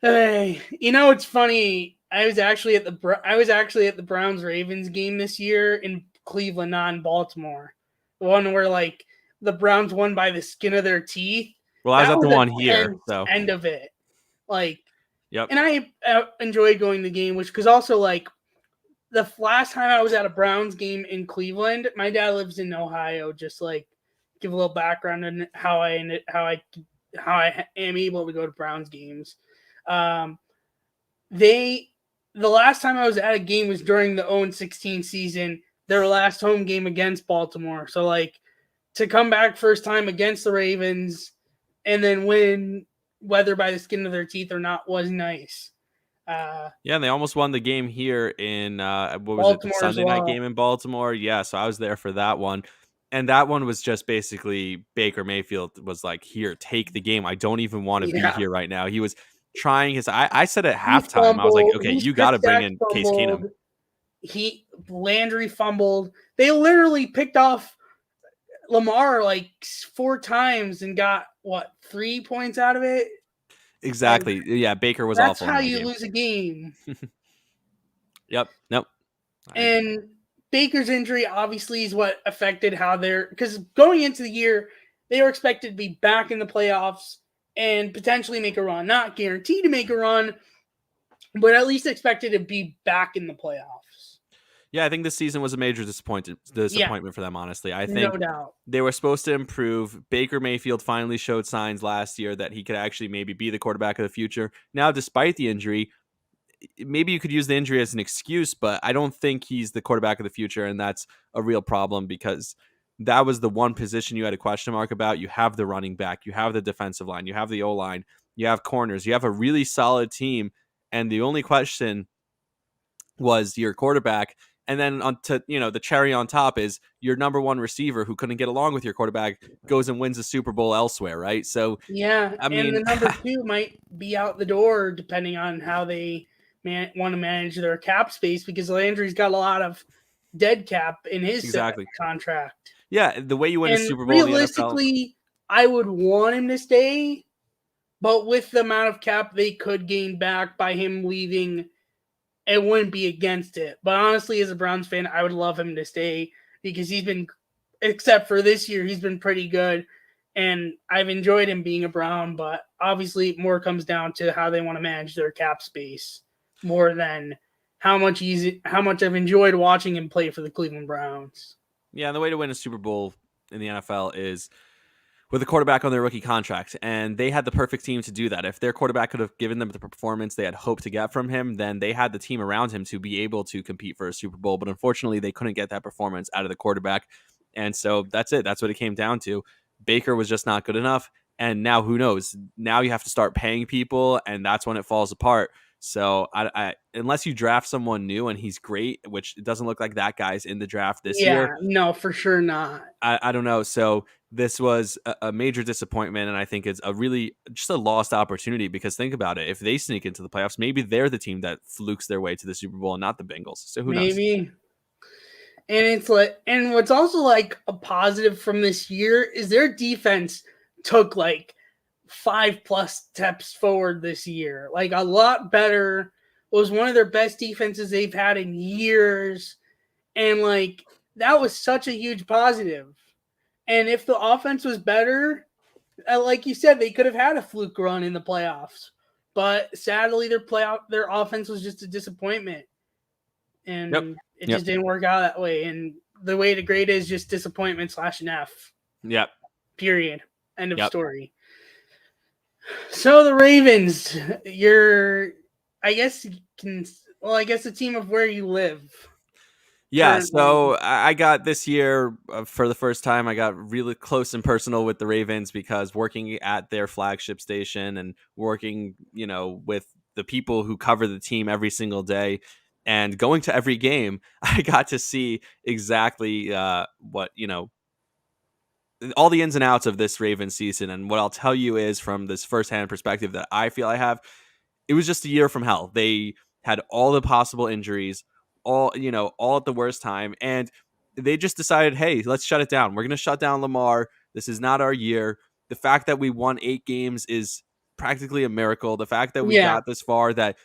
Hey, you know it's funny. I was actually at the Browns Ravens game this year in Cleveland, not in Baltimore. The one where like the Browns won by the skin of their teeth. Well, I was That at the was one a here, tense so end of it. Like, yep. and I enjoyed going to the game, which because also like the last time I was at a Browns game in Cleveland, my dad lives in Ohio. Just like give a little background on how I am able to go to Browns games. Um, the last time I was at a game was during the 0-16 season, their last home game against Baltimore. So like to come back first time against the Ravens and then win, whether by the skin of their teeth or not, was nice. Yeah, and they almost won the game here in what was it, the Baltimore as Sunday night well. game in Baltimore. Yeah, so I was there for that one. And that one was just basically Baker Mayfield was like, here, take the game. I don't even want to be Yeah. here right now. He was trying his I said at He halftime, I was like, fumbled. okay, He you gotta bring Stack in Case Keenum. fumbled. Landry fumbled. They literally picked off Lamar like 4 times and got what 3 points out of it. Exactly. Like, Yeah, Baker was that's awful in how that you game. lose a game. Yep. Nope. And Baker's injury obviously is what affected how they're because going into the year they were expected to be back in the playoffs and potentially make a run. Not guaranteed to make a run, but at least expected to be back in the playoffs. Yeah, I think this season was a major disappointment for them, honestly. I think No doubt. they were supposed to improve. Baker Mayfield finally showed signs last year that he could actually maybe be the quarterback of the future. Now, despite the injury, maybe you could use the injury as an excuse, but I don't think he's the quarterback of the future, and that's a real problem because that was the one position you had a question mark about. You have the running back, you have the defensive line, you have the O-line, you have corners, you have a really solid team, and the only question was your quarterback. And then on to the cherry on top is your number one receiver who couldn't get along with your quarterback goes and wins a Super Bowl elsewhere, right? So Yeah, I and mean, the number 2 might be out the door depending on how they want to manage their cap space because Landry's got a lot of dead cap in his exactly. contract. Yeah, the way you win a And Super Bowl in the NFL. realistically, I would want him to stay, but with the amount of cap they could gain back by him leaving, it wouldn't be against it. But honestly, as a Browns fan, I would love him to stay because he's been, except for this year, he's been pretty good. And I've enjoyed him being a Brown, but obviously more comes down to how they want to manage their cap space more than how much I've enjoyed watching him play for the Cleveland Browns. Yeah, and the way to win a Super Bowl in the NFL is with a quarterback on their rookie contract, and they had the perfect team to do that. If their quarterback could have given them the performance they had hoped to get from him, then they had the team around him to be able to compete for a Super Bowl. But unfortunately, they couldn't get that performance out of the quarterback, and so that's it. That's what it came down to. Baker was just not good enough, and now who knows? Now you have to start paying people, and that's when it falls apart. So unless you draft someone new and he's great, which it doesn't look like that guy's in the draft this year. No, for sure not. I don't know. So this was a major disappointment, and I think it's a really just a lost opportunity because think about it. If they sneak into the playoffs, maybe they're the team that flukes their way to the Super Bowl and not the Bengals. So who knows? Maybe. And it's like, and what's also like a positive from this year is their defense took like 5+ steps forward this year. Like a lot better. It was one of their best defenses they've had in years. And like that was such a huge positive. And if the offense was better, like you said, they could have had a fluke run in the playoffs. But sadly, their offense was just a disappointment, and it just didn't work out that way. And the way to grade it is just disappointment / an F. Yep. Period. End of story. So the Ravens, I guess the team of where you live. Yeah, so I got this year for the first time, I got really close and personal with the Ravens because working at their flagship station and working, with the people who cover the team every single day and going to every game, I got to see exactly what, all the ins and outs of this Ravens season. And what I'll tell you is from this firsthand perspective that I feel I have, it was just a year from hell. They had all the possible injuries, all at the worst time. And they just decided, hey, let's shut it down. We're going to shut down Lamar. This is not our year. The fact that we won 8 games is practically a miracle. The fact that we got this far, that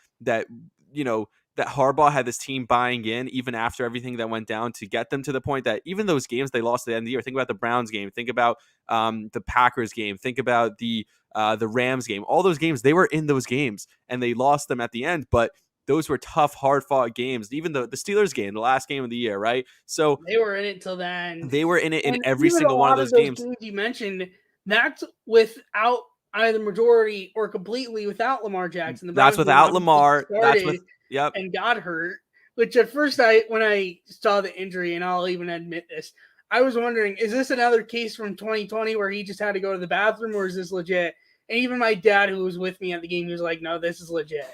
Harbaugh had this team buying in even after everything that went down to get them to the point that even those games they lost at the end of the year, think about the Browns game, think about the Packers game, think about the Rams game, all those games, they were in those games and they lost them at the end. But those were tough, hard-fought games. Even the Steelers game, the last game of the year, right? So they were in it till then. They were in it in every single one of those games. You mentioned that's without either majority or completely without Lamar Jackson. That's without Lamar. And got hurt. Which at first, when I saw the injury, and I'll even admit this, I was wondering, is this another case from 2020 where he just had to go to the bathroom, or is this legit? And even my dad, who was with me at the game, he was like, "No, this is legit."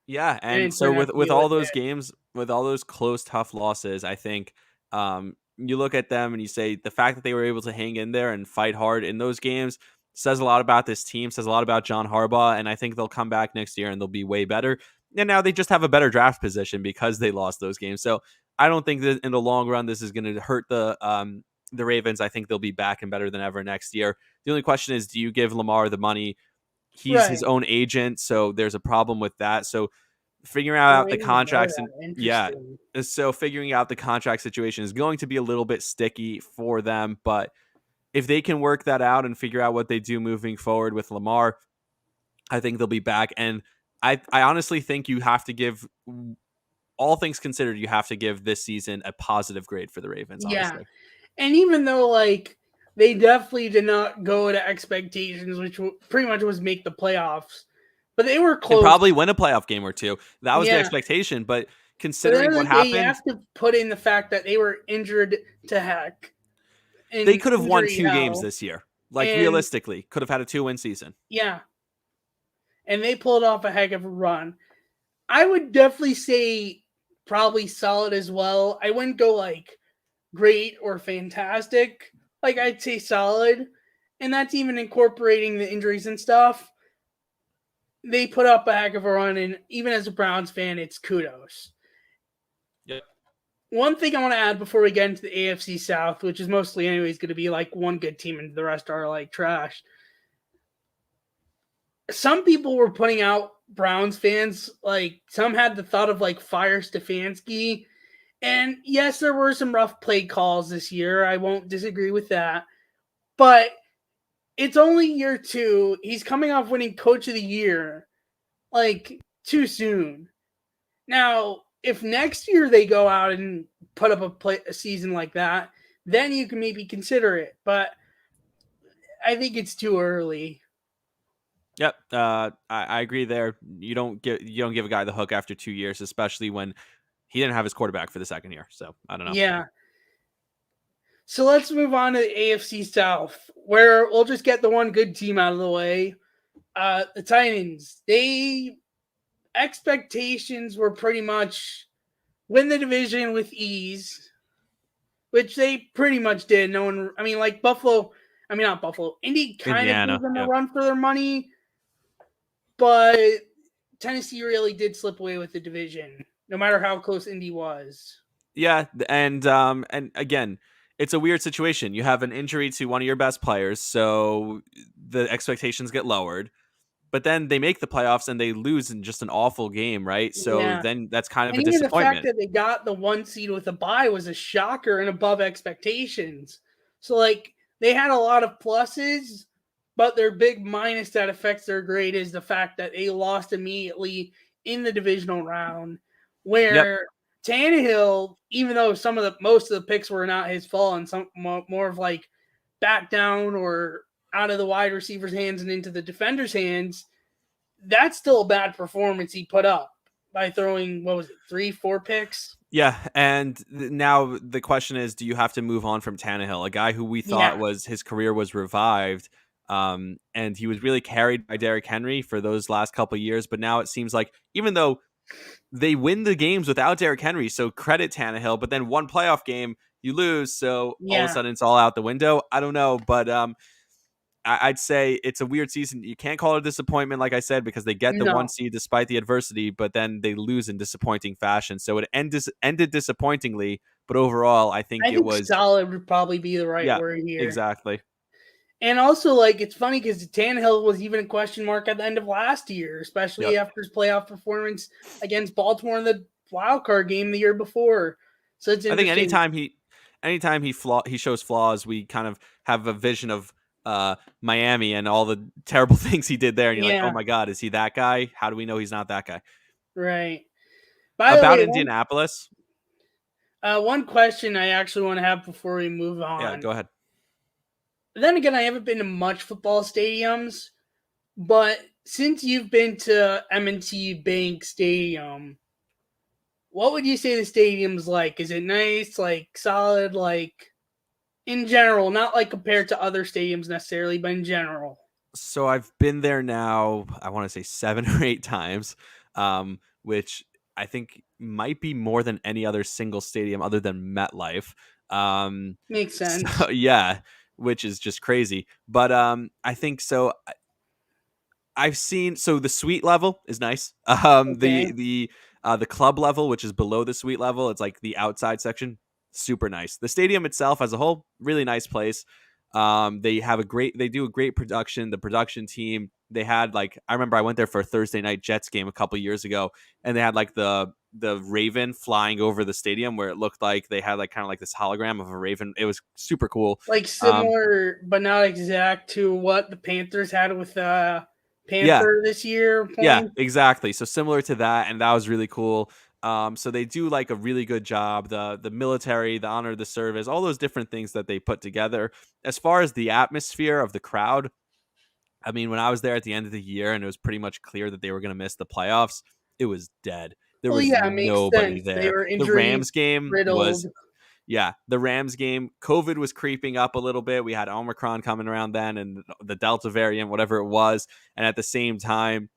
Yeah, and so with all those games, with all those close, tough losses, I think you look at them and you say the fact that they were able to hang in there and fight hard in those games says a lot about this team, says a lot about John Harbaugh, and I think they'll come back next year and they'll be way better. And now they just have a better draft position because they lost those games. So I don't think that in the long run this is going to hurt the Ravens. I think they'll be back and better than ever next year. The only question is, do you give Lamar the money? He's his own agent, so there's a problem with that. So figuring out the contracts so figuring out the contract situation is going to be a little bit sticky for them. But if they can work that out and figure out what they do moving forward with Lamar, I think they'll be back. And I honestly think you have to give, all things considered, you have to give this season a positive grade for the Ravens. Honestly. Yeah, and even though they definitely did not go to expectations, which pretty much was make the playoffs. But they were close. And probably win a playoff game or two. That was the expectation. But considering what happened, you have to put in the fact that they were injured to heck. They could have won 2 games this year. Realistically, could have had a 2-win season. Yeah. And they pulled off a heck of a run. I would definitely say probably solid as well. I wouldn't go great or fantastic. I'd say solid. And that's even incorporating the injuries and stuff. They put up a heck of a run, and even as a Browns fan, it's kudos. Yep. one thing I want to add before we get into the AFC South, which is mostly anyways going to be like one good team and the rest are like trash. Some people were putting out Browns fans, like some had the thought of like fire Stefanski. And yes, there were some rough play calls this year. I won't disagree with that. But it's only year two. He's coming off winning coach of the year, like too soon. Now, if next year they go out and put up a season like that, then you can maybe consider it. But I think it's too early. Yep, I agree there. You don't give a guy the hook after 2 years, especially when he didn't have his quarterback for the second year. So I don't know. Yeah. So let's move on to the AFC South, where we'll just get the one good team out of the way. The Titans. They expectations were pretty much win the division with ease, which they pretty much did. No one, I mean, like Buffalo, I mean, not Buffalo, Indy kind of gave Indiana, them a yeah. run for their money, but Tennessee really did slip away with the division, no matter how close Indy was. Yeah, and again, it's a weird situation. You have an injury to one of your best players, so the expectations get lowered. But then they make the playoffs and they lose in just an awful game, right? So Yeah. then that's kind of And a even the fact disappointment. that they got the one seed with a bye was a shocker and above expectations. So, like, they had a lot of pluses, but their big minus that affects their grade is the fact that they lost immediately in the divisional round, Yep. where Tannehill, even though most of the picks were not his fault and some more of like back down or out of the wide receiver's hands and into the defender's hands, that's still a bad performance he put up by throwing, what was it, 3, 4 picks? Yeah, and now the question is, do you have to move on from Tannehill, a guy who we thought Yeah. was his career was revived, and he was really carried by Derrick Henry for those last couple of years, but now it seems like even though they win the games without Derrick Henry, so credit Tannehill, but then one playoff game you lose, so all of a Yeah. sudden it's all out the window. I don't know, but I'd say it's a weird season. You can't call it a disappointment, like I said, because they get the one No. seed despite the adversity, but then they lose in disappointing fashion. So it ended disappointingly, but overall, I think I it think was, solid would probably be the right yeah, word here. exactly. And also, like, it's funny because Tannehill was even a question mark at the end of last year, especially Yep. after his playoff performance against Baltimore in the wild card game the year before. So it's I think interesting. anytime he shows flaws, we kind of have a vision of Miami and all the terrible things he did there, and you're like, oh Yeah, my god, is he that guy? How do we know he's not that guy? right. By the About way, Indianapolis, one question I actually want to have before we move yeah, on. go ahead. Then again, I haven't been to much football stadiums, but since you've been to M&T Bank Stadium, what would you say the stadium's like? Is it nice, like solid, like in general, not like compared to other stadiums necessarily, but in general? So I've been there now, I want to say 7 or 8 times, which I think might be more than any other single stadium other than MetLife. Makes So sense. yeah, which is just crazy. But I think so. I've seen so the suite level is nice. Okay. The club level, which is below the suite level, it's like the outside section, super nice. The stadium itself, as a whole, really nice place. They do a great production. The production team, they had like I remember I went there for a Thursday night Jets game a couple years ago, and they had like the raven flying over the stadium where it looked like they had like kind of like this hologram of a raven. It was super cool. Like Um, similar, but not exact to what the Panthers had with yeah, Panther this year. Yeah, Point. exactly. So similar to that, and that was really cool. So they do like a really good job. The military, the honor of the service, all those different things that they put together. As far as the atmosphere of the crowd, I mean, when I was there at the end of the year and it was pretty much clear that they were going to miss the playoffs, it was dead. There Well, was yeah, it makes nobody sense. They there. were The injury Rams game riddled. was Yeah, the Rams game, COVID was creeping up a little bit. We had Omicron coming around then and the Delta variant, whatever it was. And at the same time,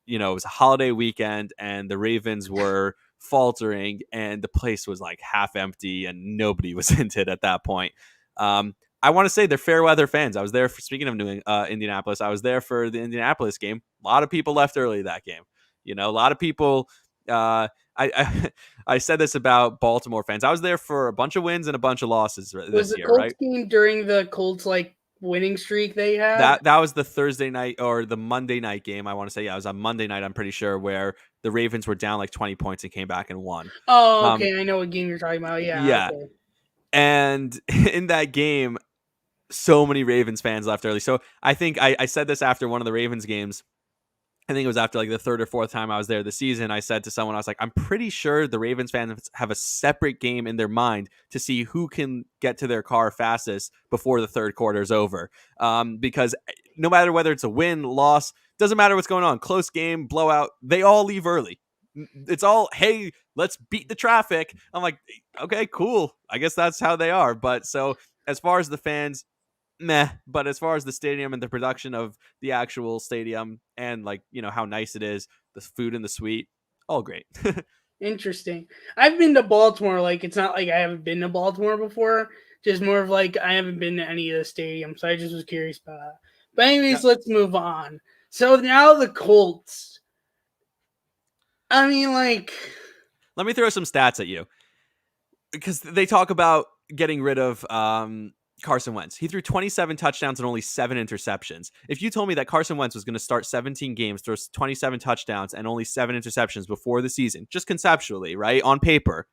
it was a holiday weekend and the Ravens were faltering and the place was like half empty and nobody was into it at that point. I want to say they're fair weather fans. I was there for, speaking of Indianapolis, I was there for the Indianapolis game. A lot of people left early that game. A lot of people, I I said this about Baltimore fans. I was there for a bunch of wins and a bunch of losses Was this the year, Colts right? game during the Colts like winning streak they had? That was the Thursday night or the Monday night game. I want to say, yeah, it was on Monday night. I'm pretty sure where the Ravens were down like 20 points and came back and won. Oh, Um, okay. I know what game you're talking about. Yeah, yeah, okay. and in that game, so many Ravens fans left early. So I think I said this after one of the Ravens games. I think it was after like the third or fourth time I was there this season. I said to someone, I was like, I'm pretty sure the Ravens fans have a separate game in their mind to see who can get to their car fastest before the third quarter is over. Because no matter whether it's a win, loss, doesn't matter what's going on, close game, blowout, they all leave early. It's all, hey, let's beat the traffic. I'm like, okay, cool. I guess that's how they are. But so as far as the fans, meh. But as far as the stadium and the production of the actual stadium and like, how nice it is, the food and the suite, all great. Interesting. I've been to Baltimore. Like, it's not like I haven't been to Baltimore before. Just more of like I haven't been to any of the stadiums. So I just was curious about that. But anyways, Yep. let's move on. So now the Colts. I mean, like, Let me throw some stats at you because they talk about getting rid of Carson Wentz. He threw 27 touchdowns and only 7 interceptions. If you told me that Carson Wentz was going to start 17 games, throw 27 touchdowns and only 7 interceptions before the season, just conceptually, right, on paper,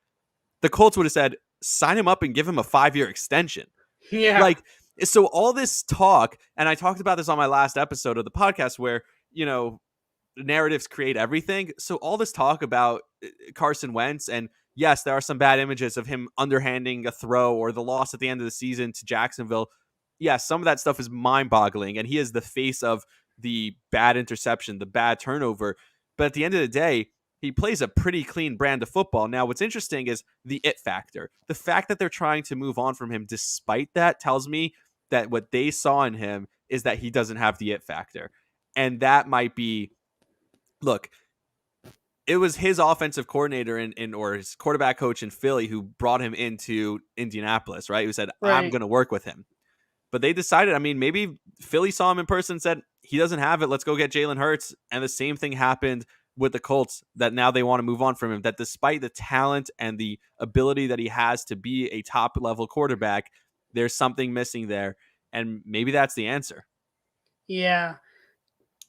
the Colts would have said, sign him up and give him a 5-year extension. yeah, Like, so all this talk, and I talked about this on my last episode of the podcast where, narratives create everything. So all this talk about Carson Wentz, and yes, there are some bad images of him underhanding a throw or the loss at the end of the season to Jacksonville. Yes, some of that stuff is mind-boggling, and he is the face of the bad interception, the bad turnover. But at the end of the day, he plays a pretty clean brand of football. Now, what's interesting is the it factor. The fact that they're trying to move on from him despite that tells me that what they saw in him is that he doesn't have the it factor. And that might be, look, it was his offensive coordinator or his quarterback coach in Philly who brought him into Indianapolis, right? Who said, I'm right. going to work with him. But they decided, I mean, maybe Philly saw him in person and said, he doesn't have it. Let's go get Jalen Hurts. And the same thing happened with the Colts, that now they want to move on from him. That despite the talent and the ability that he has to be a top level quarterback, there's something missing there. And maybe that's the answer. Yeah.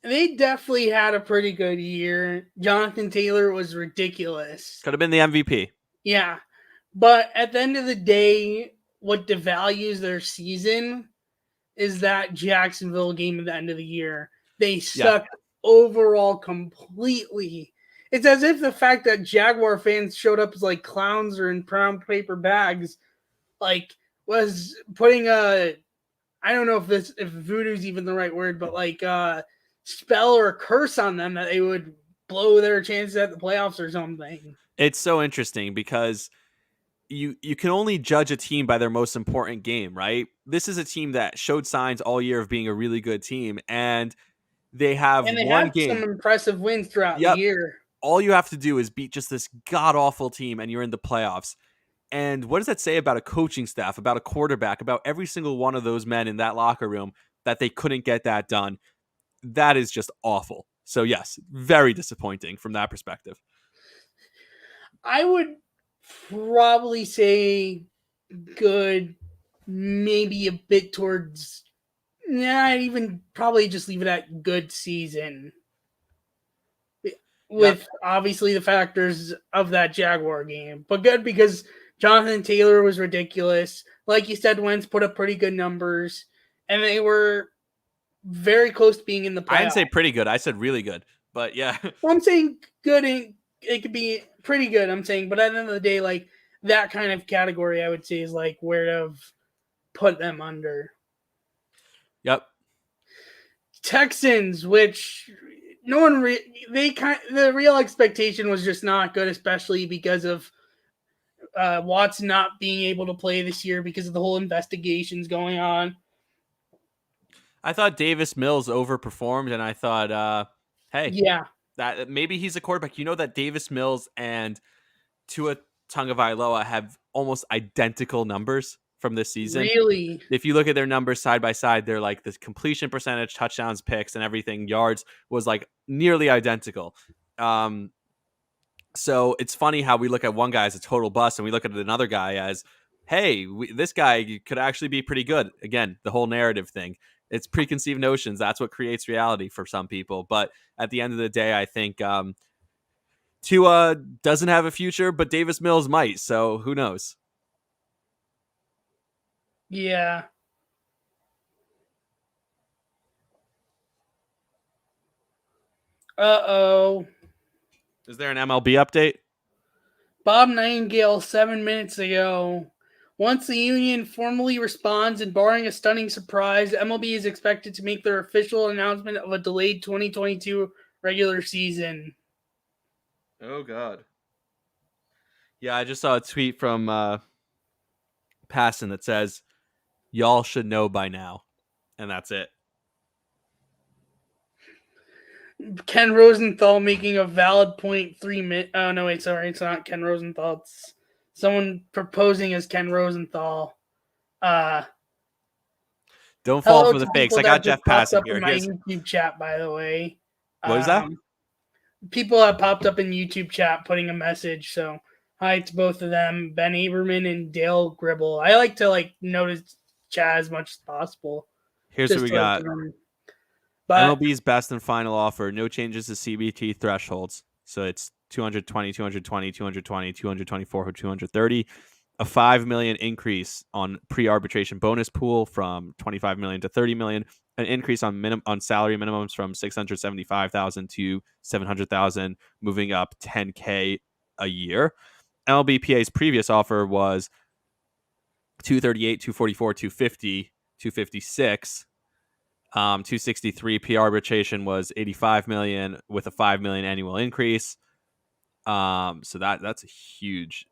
They definitely had a pretty good year. Jonathan Taylor was ridiculous. Could have been the MVP. Yeah. But at the end of the day, what devalues their season is that Jacksonville game at the end of the year. They Yeah. sucked overall completely. It's as if the fact that Jaguar fans showed up as like clowns or in brown paper bags, like, was putting a, I don't know if voodoo's even the right word, but like spell or a curse on them that they would blow their chances at the playoffs or something. It's so interesting because you can only judge a team by their most important game, right? This is a team that showed signs all year of being a really good team, and they have And they one had some game. impressive wins throughout the Yep. year. All you have to do is beat just this god awful team, and you're in the playoffs. And what does that say about a coaching staff, about a quarterback, about every single one of those men in that locker room that they couldn't get that done? That is just awful. So, yes, very disappointing from that perspective. I would probably say good, maybe a bit towards. Nah, I'd even probably just leave it at good season. Yep. With obviously the factors of that Jaguar game, but good because Jonathan Taylor was ridiculous. Like you said, Wentz put up pretty good numbers, and they were very close to being in the I didn't playoffs. say pretty good. I said really good. But yeah. Well, I'm saying good. It could be pretty good. I'm saying, but at the end of the day, like that kind of category, I would say is like where I've put them under. Yep. Texans, which no one the real expectation was just not good, especially because of Watson not being able to play this year because of the whole investigations going on. I thought Davis Mills overperformed, and I thought, hey, Yeah, that maybe he's a quarterback. You know that Davis Mills and Tua Tagovailoa have almost identical numbers from this season. really. If you look at their numbers side by side, they're like the completion percentage, touchdowns, picks, and everything, yards was like nearly identical. So it's funny how we look at one guy as a total bust and we look at another guy as, hey, this guy could actually be pretty good. Again, the whole narrative thing. It's preconceived notions. That's what creates reality for some people. But at the end of the day, I think Tua doesn't have a future, but Davis Mills might. So who knows? Yeah. Uh-oh. Is there an MLB update? Bob Nightingale 7 minutes ago. Once the union formally responds and barring a stunning surprise, MLB is expected to make their official announcement of a delayed 2022 regular season. Oh, God. Yeah, I just saw a tweet from Passon that says, y'all should know by now. And that's it. Ken Rosenthal making a valid point 3 minutes. Oh, no, wait, sorry. It's not Ken Rosenthal. It's someone proposing as Ken Rosenthal. Don't fall Hello for the to fakes. people I that got just Jeff popped Passon up here. in my YouTube chat, by the way. What is that? People have popped up in YouTube chat putting a message. So hi to both of them, Ben Aberman and Dale Gribble. I like to notice chat as much as possible. Here's what Just we to got. but MLB's best and final offer. No changes to CBT thresholds. So it's 220, 220, 220, 224, 230. A 5 million increase on pre-arbitration bonus pool from 25 million to 30 million. An increase on salary minimums from 675,000 to 700,000, moving up 10K a year. MLBPA's previous offer was 238, 244, 250, 256. 263 P arbitration was 85 million with a 5 million annual increase. So that's a huge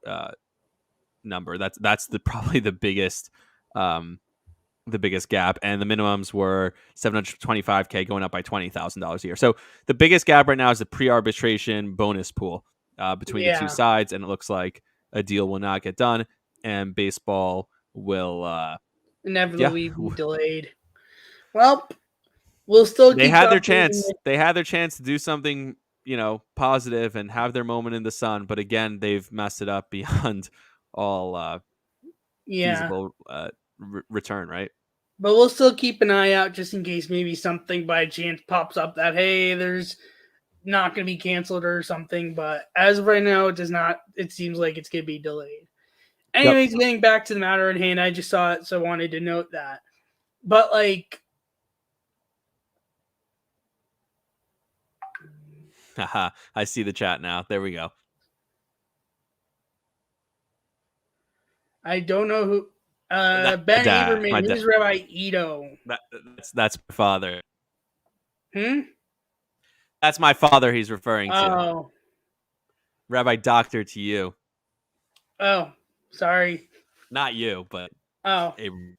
number. That's probably the biggest gap, and the minimums were 725K going up by $20,000 a year. So the biggest gap right now is the pre-arbitration bonus pool between the two yeah, sides, and it looks like a deal will not get done, and baseball will yeah. inevitably be delayed. Well, we'll still They keep had their updating chance. it. They had their chance to do something, positive and have their moment in the sun. But again, they've messed it up beyond all Yeah, feasible return. Right? but we'll still keep an eye out just in case maybe something by chance pops up that hey, there's not going to be canceled or something. But as of right now, it does not. It seems like it's going to be delayed. Yep. Anyways, getting back to the matter at hand, I just saw it, so I wanted to note that. But Haha. I see the chat now. There we go. I don't know who. That's my Ben dad. Aberman. My dad. Who's Rabbi Ito? That's my father. Hmm. That's my father. He's referring to Oh. Rabbi Doctor to you, Oh. Sorry. not you, but Oh. Abram.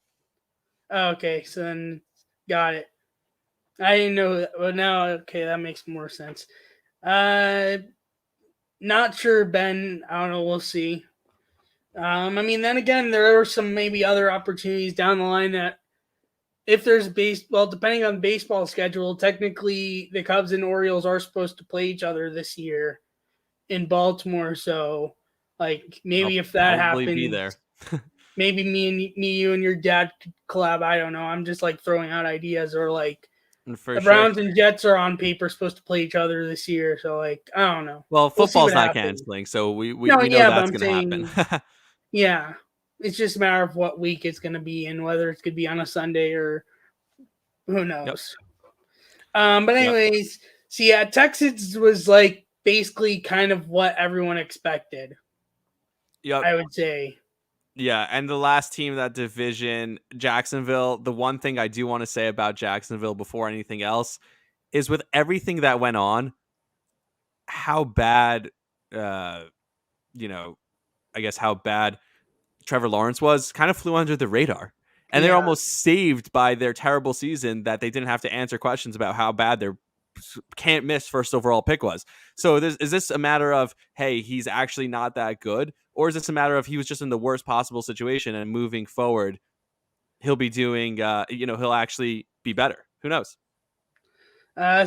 Okay. So then, got it. I didn't know that. Well, now, okay, that makes more sense. Uh, not sure, Ben. I don't know. We'll see. I mean, then again, there are some maybe other opportunities down the line that if there's well, depending on baseball schedule, technically the Cubs and Orioles are supposed to play each other this year in Baltimore. So, I'll maybe if that probably be happens, there. maybe you and your dad could collab. I don't know. I'm just throwing out ideas, or For the sure. Browns and Jets are on paper supposed to play each other this year. So, I don't know. Well, We'll see football's what not happens. canceling, so we No, know yeah, but that's I'm going to saying, happen. yeah, it's just a matter of what week it's going to be and whether it's going to be on a Sunday or who Yep. knows. But Yep. anyways, so yeah, Texas was basically kind of what everyone expected. Yep. I would say. Yeah, and the last team of that division, Jacksonville, the one thing I do want to say about Jacksonville before anything else is with everything that went on, how bad I guess how bad Trevor Lawrence was kind of flew under the radar. And they're Yeah. almost saved by their terrible season that they didn't have to answer questions about how bad their can't miss first overall pick was. So is this a matter of, hey, he's actually not that good? Or is this a matter of he was just in the worst possible situation and moving forward, he'll be doing, he'll actually be better? Who knows?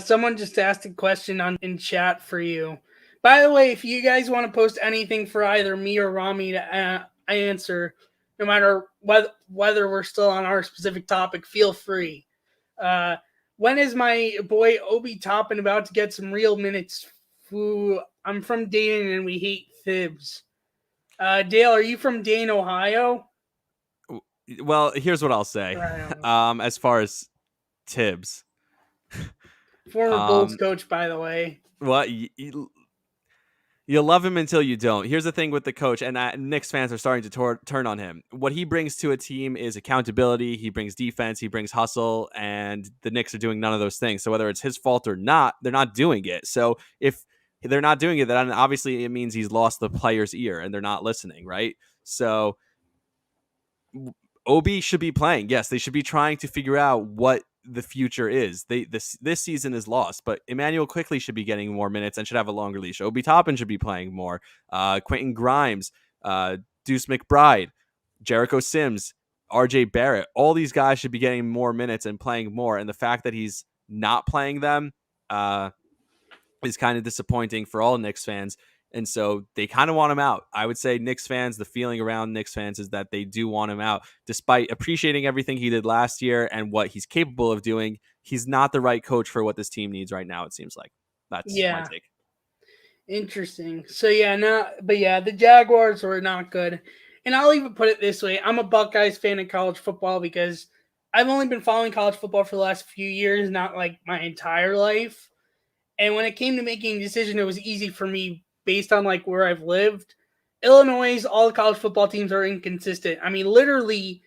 Someone just asked a question in chat for you. By the way, if you guys want to post anything for either me or Rami to answer, no matter whether we're still on our specific topic, feel free. Uh, when is my boy Obi Toppin about to get some real minutes? Who I'm from Dayton and we hate fibs. Dale, are you from Dayton, Ohio? Well, here's what I'll say. As far as Tibbs, Former Bulls coach, by the way. Well, you love him until you don't. Here's the thing with the coach, and Knicks fans are starting to turn on him. What he brings to a team is accountability. He brings defense. He brings hustle, and the Knicks are doing none of those things. So whether it's his fault or not, they're not doing it. So if they're not doing it, then obviously it means he's lost the player's ear, and they're not listening, right? So Obi should be playing. Yes, they should be trying to figure out what the future is. This season is lost, but Emmanuel quickly should be getting more minutes and should have a longer leash. Obi Toppin should be playing more. Quentin Grimes, Deuce McBride, Jericho Sims, RJ Barrett, all these guys should be getting more minutes and playing more. And the fact that he's not playing them is kind of disappointing for all Knicks fans. And so they kind of want him out. I would say Knicks fans, the feeling around Knicks fans is that they do want him out. Despite appreciating everything he did last year and what he's capable of doing, he's not the right coach for what this team needs right now, it seems like. That's my take. Interesting. So the Jaguars were not good. And I'll even put it this way. I'm a Buckeyes fan of college football because I've only been following college football for the last few years, not like my entire life. And when it came to making a decision, it was easy for me based on like where I've lived. Illinois, all the college football teams are inconsistent. I mean, literally,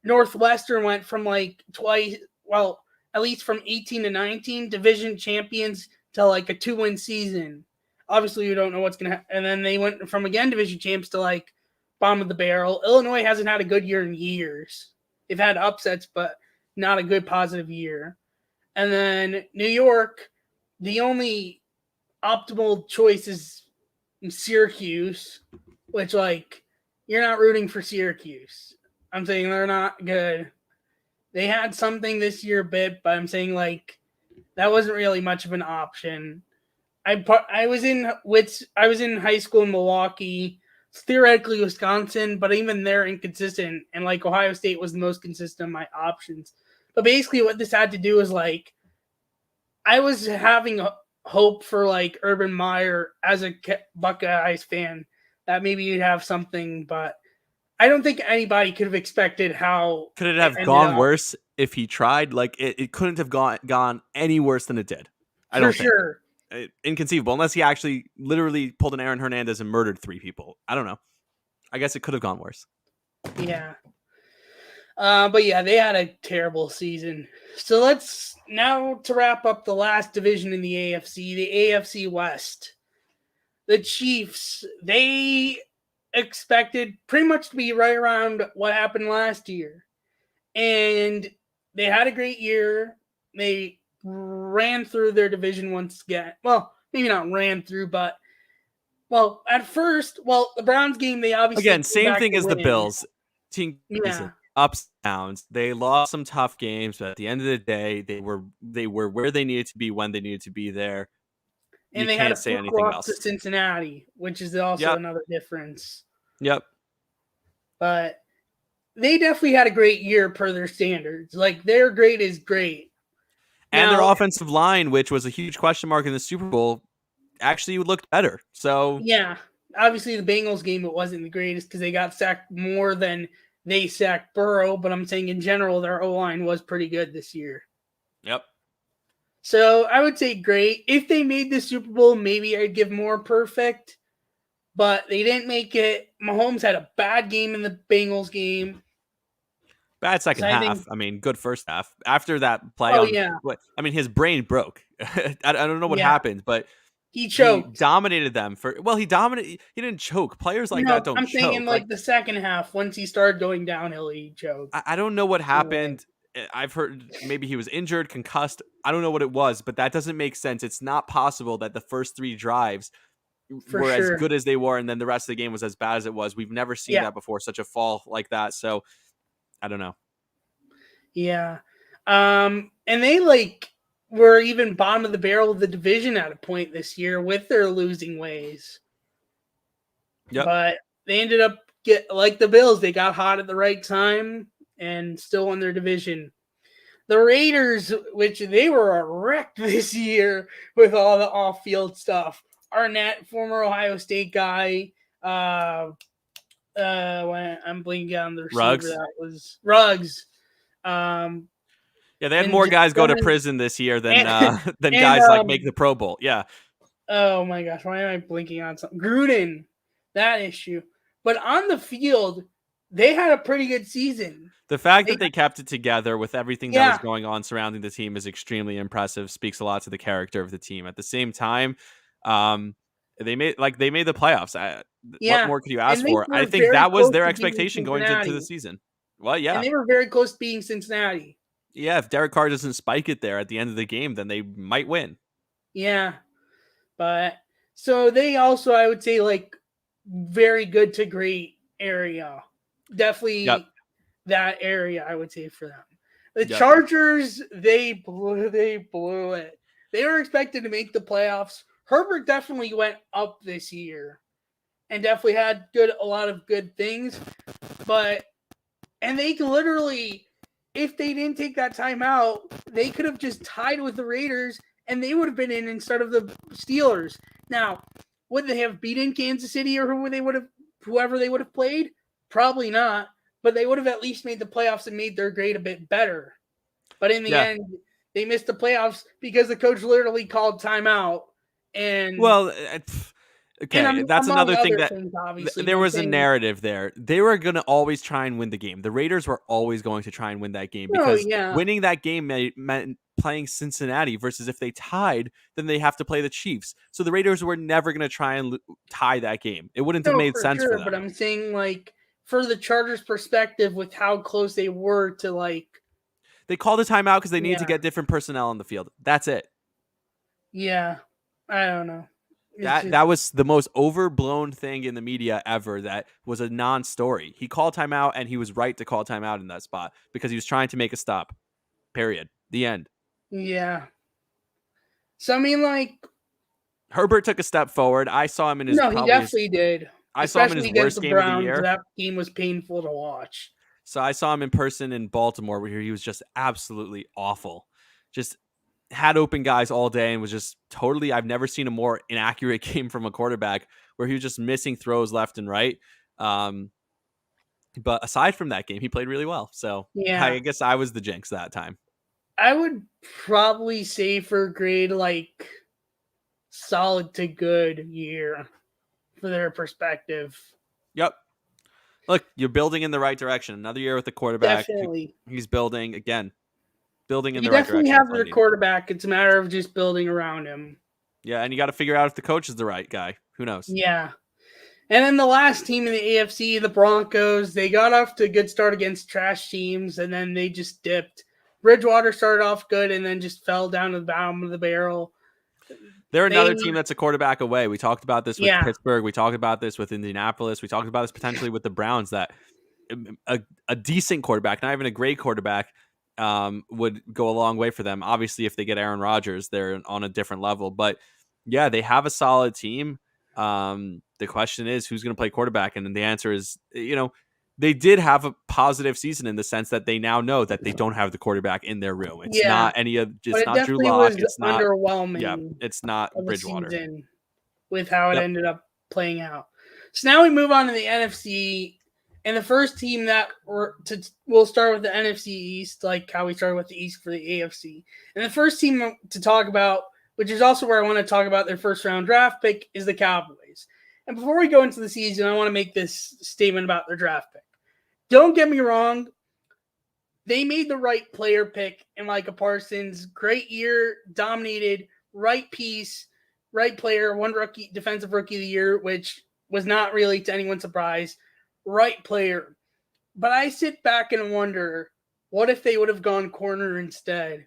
Northwestern went from like twice, well, at least from 18 to 19 division champions to like a 2-win season. Obviously, you don't know what's going to happen. And then they went from again division champs to like bottom of the barrel. Illinois hasn't had a good year in years. They've had upsets, but not a good positive year. And then New York, the only optimal choice is Syracuse, which like you're not rooting for Syracuse. I'm saying they're not good. They had something this year a bit, but I'm saying like that wasn't really much of an option. I was in high school in Milwaukee. It's theoretically Wisconsin, but even they're inconsistent, and like Ohio State was the most consistent of my options. But basically, what this had to do is like I was having hope for like Urban Meyer as a Buckeyes fan that maybe you'd have something, but I don't think anybody could have expected how. Could it have gone worse if he tried? Like it couldn't have gone any worse than it did. I don't think. For sure. Inconceivable, unless he actually literally pulled an Aaron Hernandez and murdered 3 people. I don't know. I guess it could have gone worse. Yeah. But yeah, they had a terrible season. So let's now to wrap up the last division in the AFC West. The Chiefs, they expected pretty much to be right around what happened last year. And they had a great year. They ran through their division once again. Well, maybe not ran through, but at first, the Browns game, they obviously again same thing as the Bills. Team ups and downs. They lost some tough games, but at the end of the day, they were where they needed to be when they needed to be there. And they can't say anything else. To Cincinnati, which is also another difference. Yep. But they definitely had a great year per their standards. Like their grade is great. And their offensive line, which was a huge question mark in the Super Bowl, actually looked better. So yeah, obviously the Bengals game, it wasn't the greatest because they got sacked more than they sacked Burrow. But I'm saying in general, their O-line was pretty good this year. Yep. So I would say great. If they made the Super Bowl, maybe I'd give more perfect. But they didn't make it. Mahomes had a bad game in the Bengals game. Bad second half. I mean, good first half. After that play, his brain broke. I don't know what happened, but he choked. He dominated them he dominated. He didn't choke. Players like that don't choke. I'm saying in like the second half, once he started going downhill, he choked. I don't know what happened. I've heard maybe he was injured, concussed. I don't know what it was, but that doesn't make sense. It's not possible that the first 3 drives were as good as they were, and then the rest of the game was as bad as it was. We've never seen that before, such a fall like that. So I don't know. Yeah. And they were even bottom of the barrel of the division at a point this year with their losing ways. Yep. But they ended up like the Bills. They got hot at the right time and still won their division. The Raiders, which they were a wreck this year with all the off-field stuff. Arnett, former Ohio State guy. I'm blinking on the receiver. Ruggs. That was Ruggs. Yeah, they had more guys go to prison this year than guys like make the Pro Bowl. Yeah. Oh my gosh, why am I blinking on something? Gruden, that issue. But on the field, they had a pretty good season. The fact that they kept it together with everything that was going on surrounding the team is extremely impressive. Speaks a lot to the character of the team. At the same time, they made the playoffs. What more could you ask for? I think that was their expectation going into the season. Well, yeah. And they were very close to beating Cincinnati. Yeah, if Derek Carr doesn't spike it there at the end of the game, then they might win. Yeah. But so they also, I would say, like, very good to great area. Definitely that area, I would say, for them. The Chargers, they blew it. They were expected to make the playoffs. Herbert definitely went up this year and definitely had a lot of good things. And they literally, if they didn't take that timeout, they could have just tied with the Raiders and they would have been in instead of the Steelers. Now, would they have beaten Kansas City or whoever they would have played? Probably not. But they would have at least made the playoffs and made their grade a bit better. But in the end, they missed the playoffs because the coach literally called timeout. And okay, that's another thing that there was a narrative there. They were going to always try and win the game. The Raiders were always going to try and win that game because winning that game meant playing Cincinnati versus if they tied, then they have to play the Chiefs. So the Raiders were never going to try and tie that game. It wouldn't have made sense for them. But I'm saying, like, for the Chargers' perspective with how close they were to, like... They called a timeout because they needed to get different personnel on the field. That's it. Yeah. I don't know. That was the most overblown thing in the media ever. That was a non-story. He called timeout, and he was right to call timeout in that spot because he was trying to make a stop. Period. The end. Yeah. So, I mean, like... Herbert took a step forward. I saw him in his... No, he definitely did. I saw him in his worst game of the year. That game was painful to watch. So I saw him in person in Baltimore where he was just absolutely awful. Just had open guys all day and was just totally... I've never seen a more inaccurate game from a quarterback where he was just missing throws left and right. But aside from that game, he played really well. So I guess I was the jinx that time. I would probably say for grade, like, solid to good year for their perspective. Yep. Look, you're building in the right direction. Another year with the quarterback. Definitely. He's building in the right direction. You definitely have their quarterback. It's a matter of just building around him. Yeah, and you got to figure out if the coach is the right guy. Who knows? Yeah. And then the last team in the AFC, the Broncos, they got off to a good start against trash teams, and then they just dipped. Bridgewater started off good and then just fell down to the bottom of the barrel. They're another team that's a quarterback away. We talked about this with Pittsburgh. We talked about this with Indianapolis. We talked about this potentially with the Browns, that a decent quarterback, not even a great quarterback, would go a long way for them. Obviously, if they get Aaron Rodgers, they're on a different level. But, yeah, they have a solid team. The question is, who's going to play quarterback? And the answer is, they did have a positive season in the sense that they now know that they don't have the quarterback in their room. It's not any of, it's not Drew Lock. It's not underwhelming. Yeah, it's not Bridgewater. With how it ended up playing out. So now we move on to the NFC, and the first team that we'll start with the NFC East, like how we started with the East for the AFC. And the first team to talk about, which is also where I want to talk about their first round draft pick, is the Cowboys. And before we go into the season, I want to make this statement about their draft pick. Don't get me wrong. They made the right player pick in Micah Parsons. Great year, dominated, right piece, right player, one rookie, defensive rookie of the year, which was not really to anyone's surprise. Right player. But I sit back and wonder, what if they would have gone corner instead?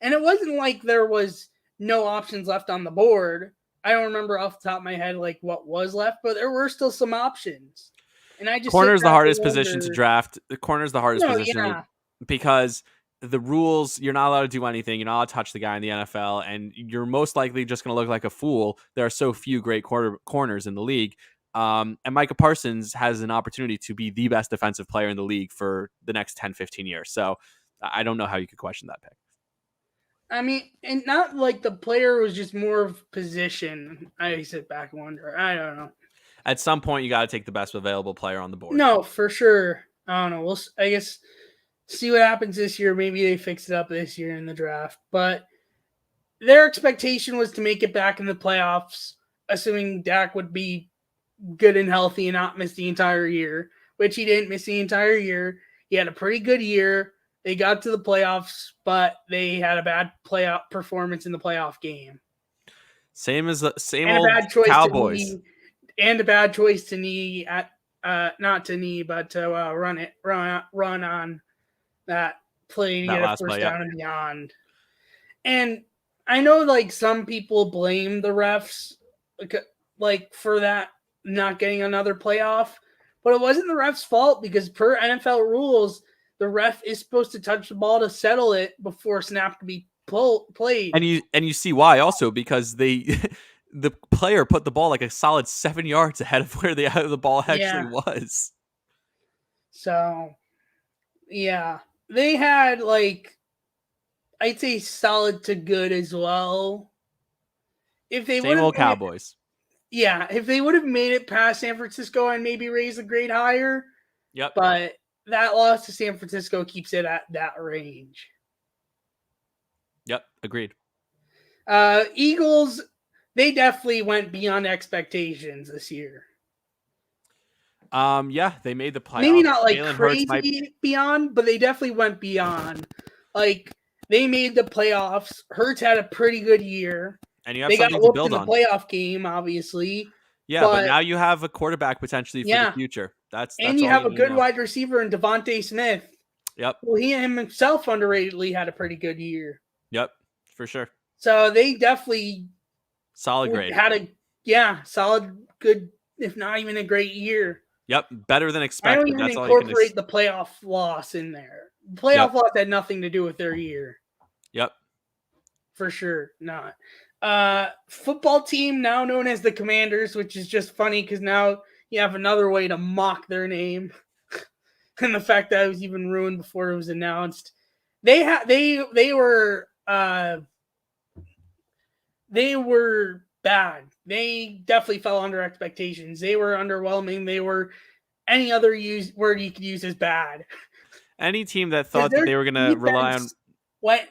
And it wasn't like there was no options left on the board. I don't remember off the top of my head like what was left, but there were still some options. And I just corner's the hardest position to draft. The corner's the hardest position because the rules, you're not allowed to do anything. You're not allowed to touch the guy in the NFL, and you're most likely just going to look like a fool. There are so few great corners in the league. And Micah Parsons has an opportunity to be the best defensive player in the league for the next 10, 15 years. So I don't know how you could question that pick. I mean, and not like the player was just more of position. I sit back and wonder. I don't know. At some point, you got to take the best available player on the board. No, for sure. I don't know. I guess see what happens this year. Maybe they fix it up this year in the draft. But their expectation was to make it back in the playoffs, assuming Dak would be good and healthy and not miss the entire year, which he didn't miss the entire year. He had a pretty good year. They got to the playoffs, but they had a bad playoff performance in the playoff game. Same as same and old Cowboys. And a bad choice to knee at not to knee, but to run on that play to That get a last first play, down and beyond. And I know like some people blame the refs like for that not getting another playoff, but it wasn't the ref's fault because per NFL rules, the ref is supposed to touch the ball to settle it before snap to be played. And you see why also, because they the player put the ball like a solid 7 yards ahead of where the ball actually was. So, yeah, they had like I'd say solid to good as well. If they Same old Cowboys. If they would have made it past San Francisco and maybe raised a grade higher. Yep. But that loss to San Francisco keeps it at that range. Yep, agreed. Eagles, they definitely went beyond expectations this year. Yeah, they made the playoffs. Maybe not like crazy beyond, but they definitely went beyond. Like they made the playoffs. Hurts had a pretty good year. And you have something to build on. They got whooped in the playoff game, obviously. Yeah, but now you have a quarterback potentially for the future. That's and you have a good wide receiver in Devontae Smith. Yep. Well, he himself underratedly had a pretty good year. Yep, for sure. So they definitely solid grade. Had solid good, if not even a great year. Yep, better than expected. I don't even incorporate the playoff loss in there. The playoff loss had nothing to do with their year. Yep. For sure, not. Football team now known as the Commanders, which is just funny because now you have another way to mock their name. And the fact that it was even ruined before it was announced. They were bad. They definitely fell under expectations. They were underwhelming. They were any other word you could use as bad. Any team that thought that they were going to rely on went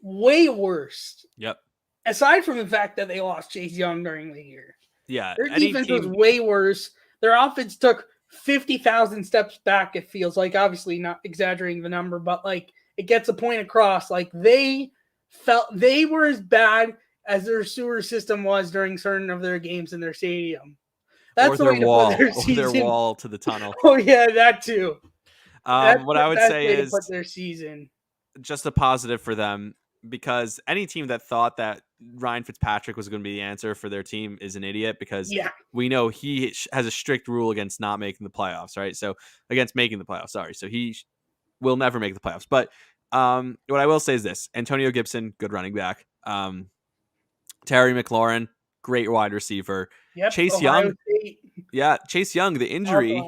way worse. Yep. Aside from the fact that they lost Chase Young during the year. Yeah. Their defense was way worse. Their offense took 50,000 steps back, it feels like. Obviously not exaggerating the number, but like it gets a point across. Like they were as bad as their sewer system was during certain of their games in their stadium. That's the way to put their season. Or their wall to the tunnel. Oh yeah, that too. What I would say is put their season. Just a positive for them, because any team that thought that Ryan Fitzpatrick was going to be the answer for their team is an idiot, because we know he has a strict rule against not making the playoffs, right? So against making the playoffs, sorry. So he will never make the playoffs. But what I will say is this: Antonio Gibson, good running back. Terry McLaurin, great wide receiver. Yep, Chase Young. Yeah, Chase Young, the injury.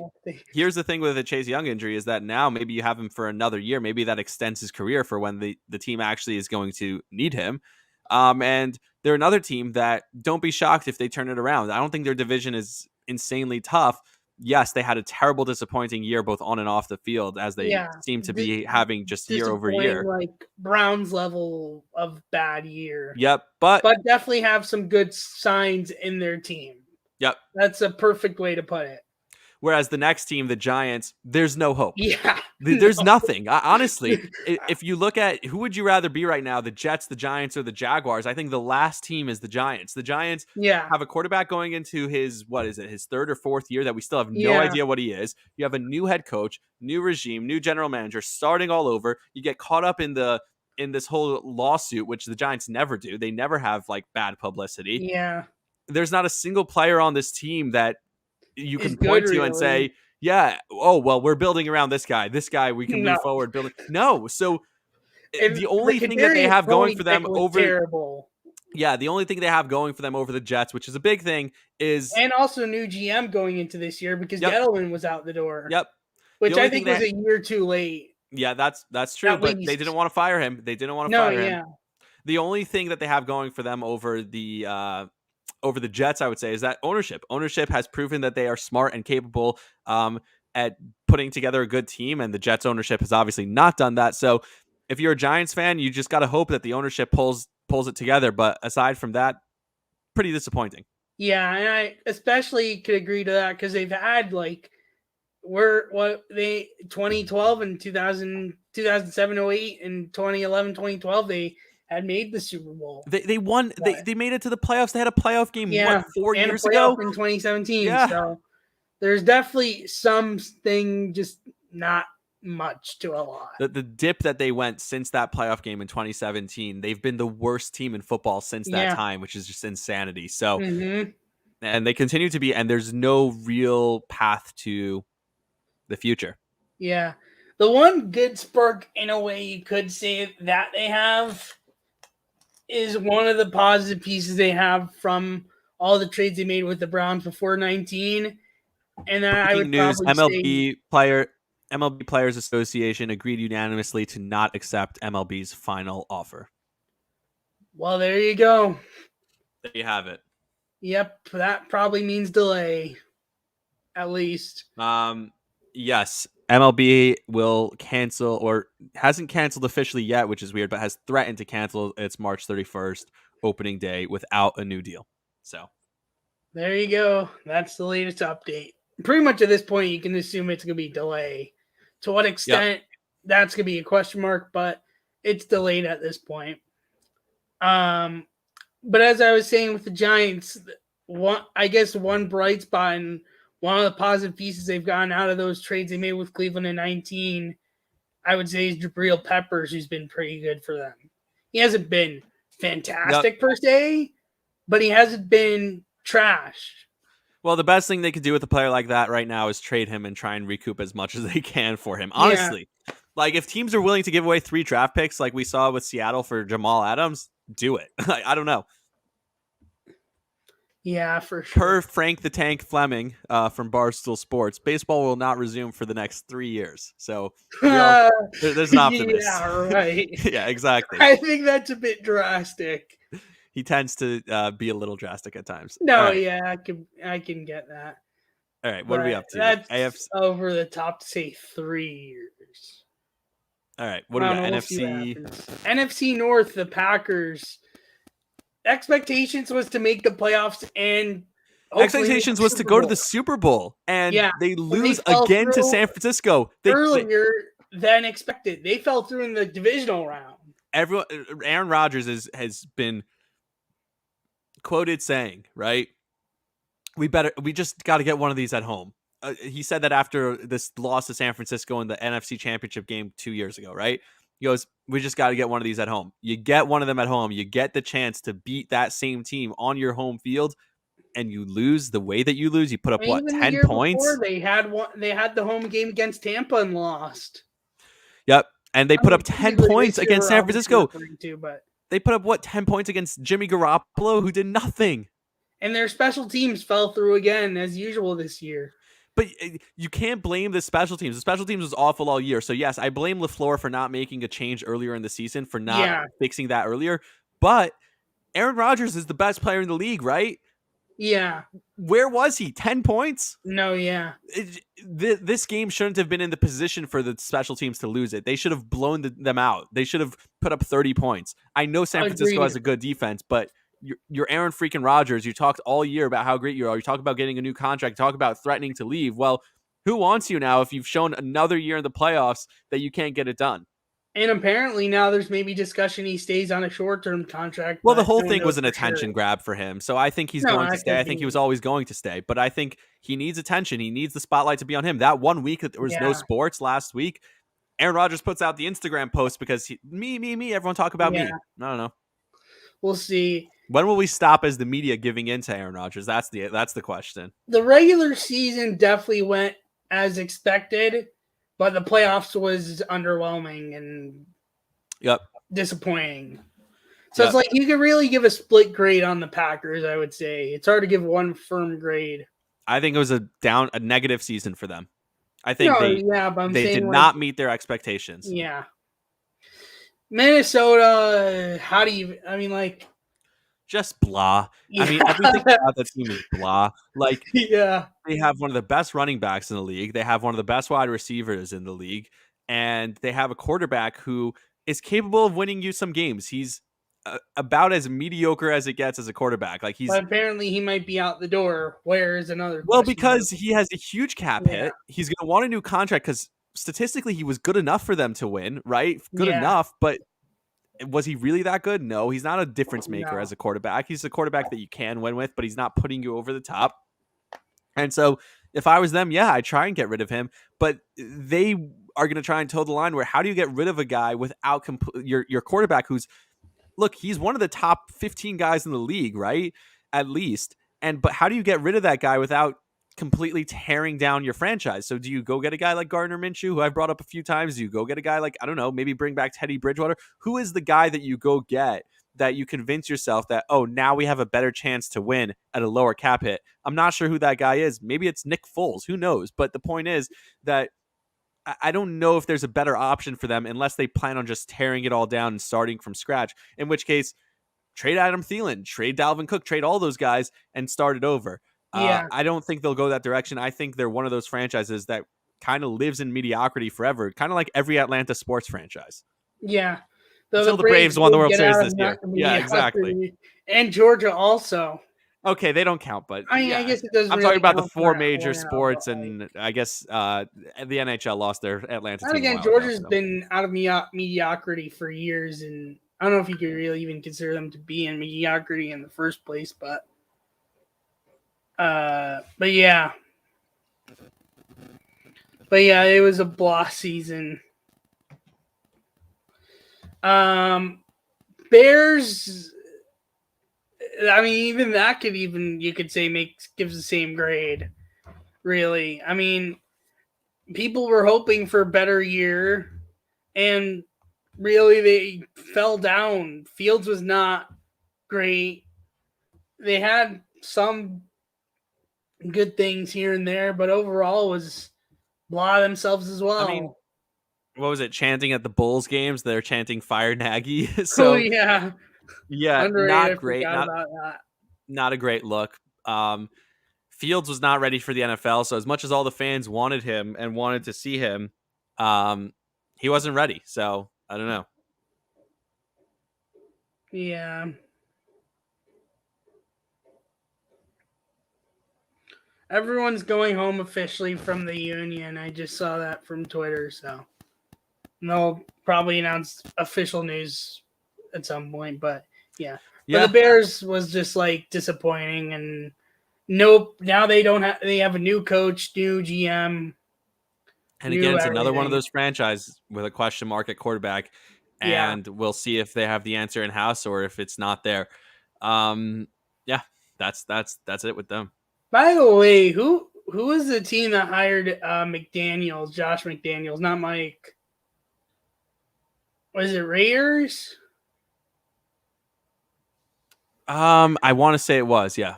Here's the thing with the Chase Young injury is that now maybe you have him for another year. Maybe that extends his career for when the team actually is going to need him. And they're another team that don't be shocked if they turn it around. I don't think their division is insanely tough. Yes, they had a terrible, disappointing year both on and off the field, as they seem to be having just year over year. Like Browns level of bad year. Yep, but definitely have some good signs in their team. Yep. That's a perfect way to put it. Whereas the next team, the Giants, there's no hope. Yeah. There's nothing. Honestly, if you look at who would you rather be right now, the Jets, the Giants, or the Jaguars, I think the last team is the Giants. The Giants have a quarterback going into his third or fourth year that we still have no idea what he is. You have a new head coach, new regime, new general manager, starting all over. You get caught up in this whole lawsuit, which the Giants never do. They never have like bad publicity. Yeah. There's not a single player on this team that you can point to and say, yeah, oh well, we're building around this guy. This guy we can No. move forward building. No, so And the the only thing that they Kadarius have going Toney for pick them was over terrible. yeah, the only thing they have going for them over the Jets, which is a big thing, is And also new GM going into this year because yep, Gettleman was out the door, yep. The which I only thing think was that a year too late, yeah, that's true, at but they didn't least. want to fire him. They didn't want to No, fire him. yeah. The only thing that they have going for them over the Jets, I would say, is that ownership. Ownership has proven that they are smart and capable at putting together a good team, and the Jets ownership has obviously not done that. So, if you're a Giants fan, you just got to hope that the ownership pulls it together. But aside from that, pretty disappointing. Yeah, and I especially could agree to that because they've had like we're what they 2012 and 2007 08 and 2011 2012 they had made the Super Bowl. They won. But They made it to the playoffs. They had a playoff game. What yeah, 4 and a years playoff ago? in 2017. Yeah. So there's definitely something, just not much to a lot. The dip that they went since that playoff game in 2017, they've been the worst team in football since that Yeah. time, which is just insanity. So, Mm-hmm. and they continue to be, and there's no real path to the future. Yeah. The one good spark, in a way, you could say that they have is one of the positive pieces they have from all the trades they made with the Browns before 19. And then I Breaking would news: probably say, MLB Players Association agreed unanimously to not accept MLB's final offer. well, there you go. There you have it. Yep, that probably means delay, at least. Yes, MLB will cancel or hasn't canceled officially yet, which is weird, but has threatened to cancel its March 31st opening day without a new deal. So There you go. That's the latest update. Pretty much at this point, you can assume it's going to be delay. To what extent, that's going to be a question mark, but it's delayed at this point. But as I was saying with the Giants, I guess one bright spot and one of the positive pieces they've gotten out of those trades they made with Cleveland in 19, I would say, is Jabril Peppers, who's been pretty good for them. He hasn't been fantastic per se, but he hasn't been trash. Well, the best thing they could do with a player like that right now is trade him and try and recoup as much as they can for him. Honestly, like if teams are willing to give away 3 draft picks like we saw with Seattle for Jamal Adams, do it. I don't know. Yeah, for sure. Per Frank the Tank Fleming from Barstool Sports, baseball will not resume for the next 3 years. So there's an optimist. Yeah, right. Yeah, exactly. I think that's a bit drastic. He tends to be a little drastic at times. No, right. yeah, I can get that. All right, what are we up to? That's AFC over the top to say 3 years. All right, what do we got? NFC. NFC North, the Packers. Expectations was to make the playoffs and expectations was to go to the Super Bowl, and they lose again to San Francisco. Earlier than expected. They fell through in the divisional round. Aaron Rodgers has been quoted saying, right, we just got to get one of these at home. He said that after this loss to San Francisco in the NFC Championship game 2 years ago, right? He goes, we just got to get one of these at home. You get one of them at home. You get the chance to beat that same team on your home field, and you lose the way that you lose. You put up, what, 10 points? They had the home game against Tampa and lost. Yep. And they put up 10 points against San Francisco. They put up, what, 10 points against Jimmy Garoppolo, who did nothing. And their special teams fell through again, as usual this year. But you can't blame the special teams. The special teams was awful all year. So, yes, I blame LaFleur for not making a change earlier in the season, for not fixing that earlier. But Aaron Rodgers is the best player in the league, right? Yeah. Where was he? 10 points? No, yeah. This game shouldn't have been in the position for the special teams to lose it. They should have blown them out. They should have put up 30 points. I know San Francisco has a good defense, but you're Aaron freaking Rodgers. You talked all year about how great you are. You talk about getting a new contract. You talk about threatening to leave. Well, who wants you now if you've shown another year in the playoffs that you can't get it done? And apparently now there's maybe discussion he stays on a short-term contract. Well, the whole thing was an attention grab for him. So I think he's going to stay. I think he was always going to stay. But I think he needs attention. He needs the spotlight to be on him. That 1 week that there was no sports last week, Aaron Rodgers puts out the Instagram post because me, everyone talk about me. I don't know. We'll see. When will we stop as the media giving in to Aaron Rodgers? That's the question. The regular season definitely went as expected, but the playoffs was underwhelming and Yep. disappointing. So it's Yep. like you could really give a split grade on the Packers, I would say. It's hard to give one firm grade. I think it was a negative season for them. I think No, they yeah, but I'm they saying did like not meet their expectations. yeah. Minnesota, how do you I mean like Just blah. I yeah. mean, everything about that team is blah. Like, yeah. they have one of the best running backs in the league. They have one of the best wide receivers in the league, and they have a quarterback who is capable of winning you some games. He's about as mediocre as it gets as a quarterback. Like, he's But apparently he might be out the door. Where is another well, question? because he has a huge cap Yeah. hit. He's going to want a new contract because statistically he was good enough for them to win, right? Good Yeah. enough, but was he really that good? No, he's not a difference maker No. as a quarterback. He's a quarterback that you can win with, but he's not putting you over the top. And so if I was them, yeah, I'd try and get rid of him. But they are going to try and toe the line where how do you get rid of a guy without your quarterback who's look, he's one of the top 15 guys in the league, right? At least. But how do you get rid of that guy without completely tearing down your franchise? So do you go get a guy like Gardner Minshew, who I've brought up a few times? Do you go get a guy like, I don't know, maybe bring back Teddy Bridgewater? Who is the guy that you go get that you convince yourself that, oh, now we have a better chance to win at a lower cap hit? I'm not sure who that guy is. Maybe it's Nick Foles. Who knows? But the point is that I don't know if there's a better option for them unless they plan on just tearing it all down and starting from scratch, in which case, trade Adam Thielen, trade Dalvin Cook, trade all those guys and start it over. Yeah. I don't think they'll go that direction. I think they're one of those franchises that kind of lives in mediocrity forever, kind of like every Atlanta sports franchise. Yeah. Though the Until the Braves won the did World get Series out this of year. that Yeah, exactly. And Georgia also. Okay, they don't count, but I mean, I yeah. guess it doesn't I'm talking really about the count for four major Atlanta, but sports, like, and I guess the NHL lost their Atlanta and team a again, while ago. Georgia's So. been out of mediocrity for years, and I don't know if you could really even consider them to be in mediocrity in the first place, but yeah, it was a blah season. Bears. I mean, even that could even you could say gives the same grade. Really, I mean, people were hoping for a better year, and really they fell down. Fields was not great. They had some good things here and there, but overall was blah themselves as I mean, well. what was it? Chanting at the Bulls games, they're chanting "Fire Nagy." Oh So yeah, yeah, underrated. not I great. forgot about that. Not a great look. Fields was not ready for the NFL, so as much as all the fans wanted him and wanted to see him, he wasn't ready. So I don't know. Yeah. Everyone's going home officially from the union. I just saw that from Twitter, so they'll probably announce official news at some point. But yeah, but Yeah, the Bears was just like disappointing, and nope. Now they don't have. They have a new coach, new GM, and again, new it's another one of everything. those franchises with a question mark at quarterback, Yeah. and we'll see if they have the answer in house or if it's not there. Yeah, that's it with them. By the way, who was the team that hired McDaniels, Josh McDaniels, not Mike? Was it Raiders? I want to say it was, yeah.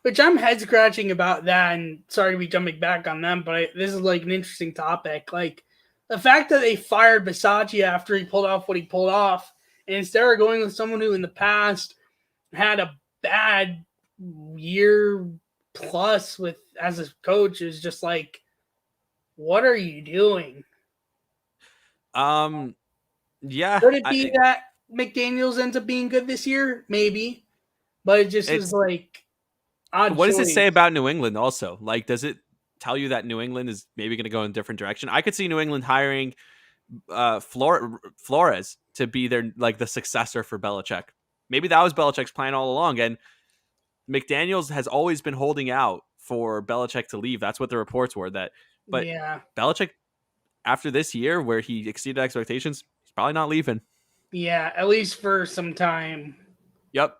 Which I'm head scratching about that, and sorry to be jumping back on them, but this is like an interesting topic. Like the fact that they fired Bisaccia after he pulled off what he pulled off, and instead of going with someone who in the past had a bad year plus with as a coach is just like, what are you doing? Yeah, Could it be that McDaniels ends up being good this year? Maybe, but it just was it's like odd what does it choice. say about New England also? Like, does it tell you that New England is maybe going to go in a different direction? I could see New England hiring Flores to be their like the successor for Belichick. Maybe that was Belichick's plan all along, and McDaniels has always been holding out for Belichick to leave. That's what the reports were. But Yeah, Belichick, after this year where he exceeded expectations, he's probably not leaving. yeah, at least for some time. Yep.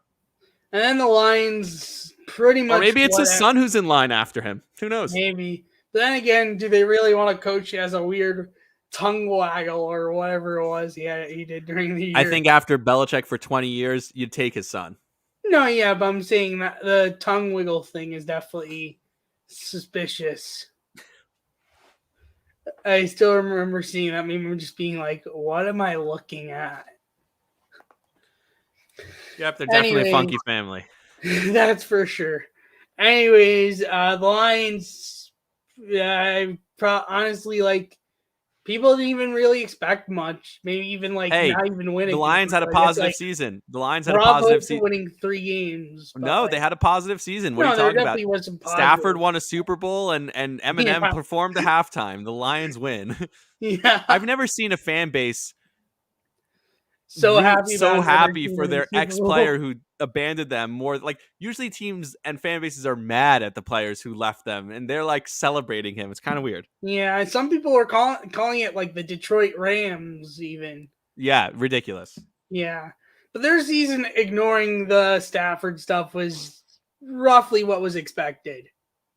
And then the Lions pretty much Or maybe it's his whatever. son who's in line after him. Who knows? Maybe, But then again, do they really want to coach as a weird tongue waggle or whatever it was he did during the I year? think after Belichick for 20 years, you'd take his son. No, yeah, but I'm saying that the tongue wiggle thing is definitely suspicious. I still remember seeing that meme and just being like, what am I looking at? Yep, they're definitely a Anyways, funky family. that's for sure. Anyways, the Lions, I honestly like people didn't even really expect much. Maybe even like Hey, not even win a the game. Lions had a I guess positive like season. The Lions had a bravo positive for season. winning 3 games. But No, like, they had a positive season. What are you no, there talking about? definitely was some Stafford positive. won a Super Bowl and Eminem Yeah, performed at halftime. The Lions win. yeah. I've never seen a fan base So root happy so about another happy team for in the their Super ex player Bowl. who abandoned them more. Like usually teams and fan bases are mad at the players who left them and they're like celebrating him. It's kind of weird. Yeah, some people were calling it like the Detroit Rams, even. Yeah, ridiculous. Yeah, but their season, ignoring the Stafford stuff, was roughly what was expected.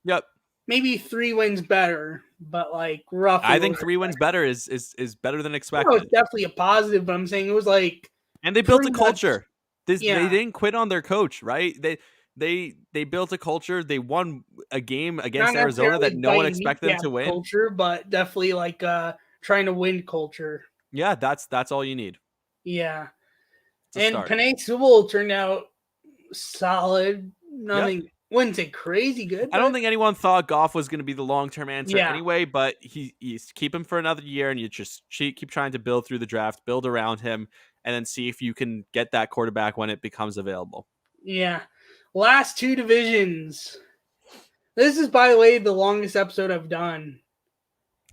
Yep. Maybe 3 wins better, but like roughly I what think was 3 wins expected. better is better than No, it's expected. definitely a positive, but I'm saying it was like And they built pretty a much. culture. They Yeah, didn't quit on their coach, right? They built a culture. They won a game not against Arizona that necessarily no one fighting meat expected them gap to win. culture, but definitely like trying to win culture. Yeah, that's all you need. Yeah. It's a And start. Panay Sewell turned out solid. Yep. Nothing, wouldn't say crazy good, I don't but think anyone thought Goff was going to be the long-term answer yeah, anyway, but he's keep him for another year, and you just keep trying to build through the draft, build around him, and then see if you can get that quarterback when it becomes available. yeah. Last two divisions. This is, by the way, the longest episode I've done,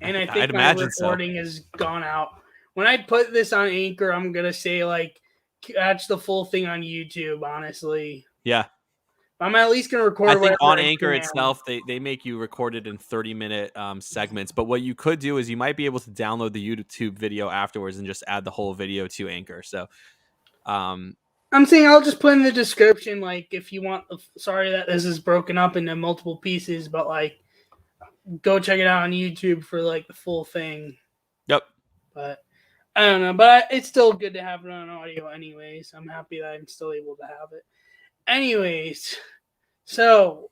and I I'd think my imagine so. recording has gone out. When I put this on Anchor, I'm gonna say like catch the full thing on YouTube. Honestly, Yeah. I'm at least gonna I record think whatever on I Anchor can. itself, they make you record it in 30-minute segments. But what you could do is you might be able to download the YouTube video afterwards and just add the whole video to Anchor. So, um, I'm saying I'll just put in the description, like if you want. Sorry that this is broken up into multiple pieces, but like go check it out on YouTube for like the full thing. yep. But I don't know, but it's still good to have it on audio, anyways. I'm happy that I'm still able to have it. Anyways, so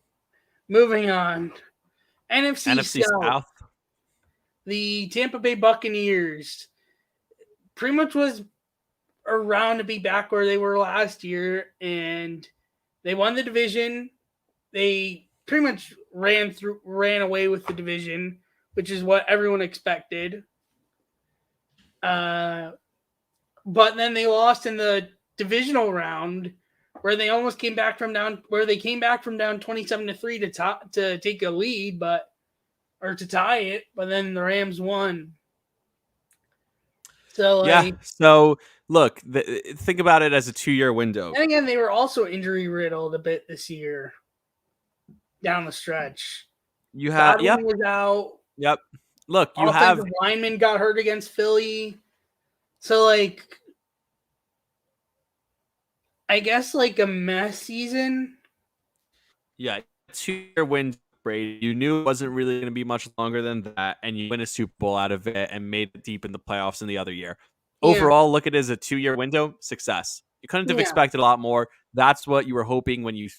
moving on, NFC NFC South, South. the Tampa Bay Buccaneers pretty much was around to be back where they were last year, and they won the division. They pretty much ran away with the division, which is what everyone expected. Uh, but then they lost in the divisional round, where they almost came back from down, where they came back from down 27-3 to take a lead, or to tie it. But then the Rams won. So Yeah. like, So look, think about it as a 2-year window. and again, they were also injury riddled a bit this year down the stretch. You have, Godwin yep, was out. yep. Look, you have, Offensive lineman got hurt against Philly. So like, I guess like a mess season. yeah, 2-year window. Brady, you knew it wasn't really going to be much longer than that, and you win a Super Bowl out of it and made it deep in the playoffs in the other year. Yeah, Overall, look at it as a 2-year window. Success. You couldn't have yeah, expected a lot more. That's what you were hoping when you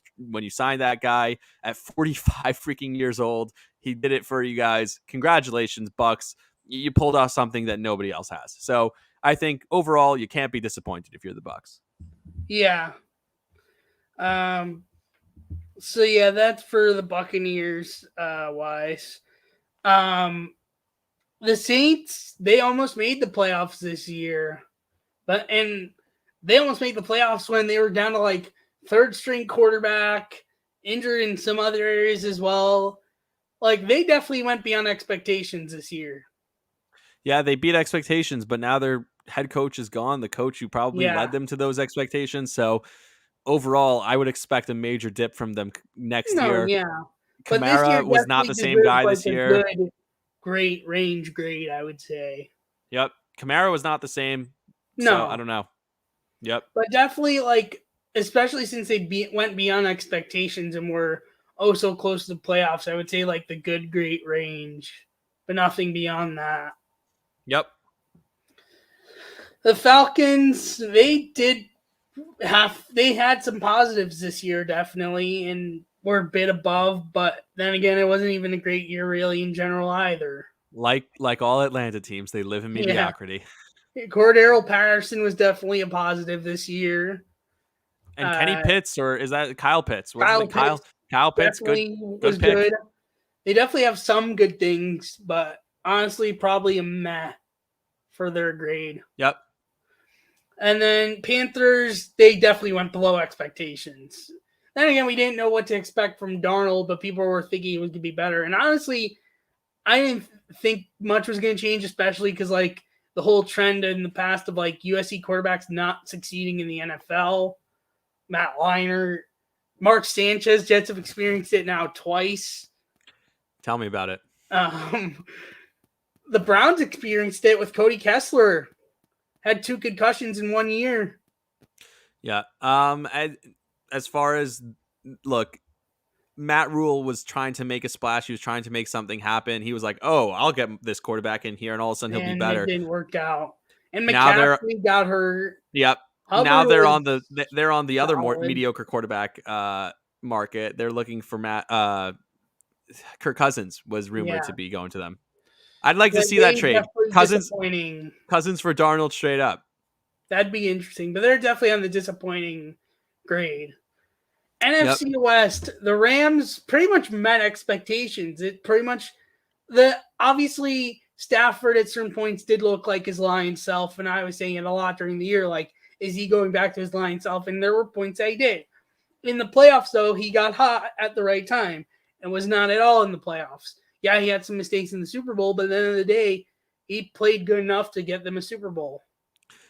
signed that guy at 45 freaking years old. He did it for you guys. Congratulations, Bucks. You pulled off something that nobody else has. So I think overall, you can't be disappointed if you're the Bucks. yeah. Um. So yeah, that's for the Buccaneers. Wise. Um. The Saints, they almost made the playoffs this year, and they almost made the playoffs when they were down to like third string quarterback, injured in some other areas as well. Like they definitely went beyond expectations this year. Yeah, they beat expectations, but now their head coach is gone. The coach who probably Yeah. led them to those expectations. So overall, I would expect a major dip from them next No, year. yeah. But this year Kamara was not definitely the same deserves guy like this a year. good, great range grade, I would say. Yep. Kamara was not the same. So I No, don't know. Yep. but definitely like, especially since they went beyond expectations and were oh so close to the playoffs. I would say like the good, great range, but nothing beyond that. Yep. The Falcons, they had some positives this year, definitely, and were a bit above, but then again, it wasn't even a great year really in general either. Like all Atlanta teams, they live in Yeah. mediocrity. Cordero Patterson was definitely a positive this year. And Kenny Pitts, or is that Kyle Pitts? What's his name? Pitts Kyle Pitts, definitely good was pick. good. They definitely have some good things, but honestly, probably a meh for their grade. Yep. And then Panthers, they definitely went below expectations. Then again, we didn't know what to expect from Darnold, but people were thinking it was going to be better. And honestly, I didn't think much was going to change, especially because like the whole trend in the past of like USC quarterbacks not succeeding in the NFL. Matt Leinart, Mark Sanchez, Jets have experienced it now twice. Tell me about it. The Browns experienced it with Cody Kessler. Had 2 concussions in 1 year. Yeah. As far as look, Matt Rule was trying to make a splash. He was trying to make something happen. He was like, "Oh, I'll get this quarterback in here, and all of a sudden he'll be better." It didn't work out. And Now McCaffrey got hurt. Yep. Hubbard now they're on the other more solid. mediocre quarterback market. They're looking for Kirk Cousins was rumored to be going to them. I'd like to see that trade. Cousins for Darnold straight up. That'd be interesting, but they're definitely on the disappointing grade. NFC West, the Rams pretty much met expectations. It pretty much obviously Stafford at certain points did look like his Lion self, and I was saying it a lot during the year, like, is he going back to his Lion self? And there were points that he did. In the playoffs, though, he got hot at the right time and was not at all in the playoffs. Yeah, he had some mistakes in the Super Bowl, but at the end of the day, he played good enough to get them a Super Bowl.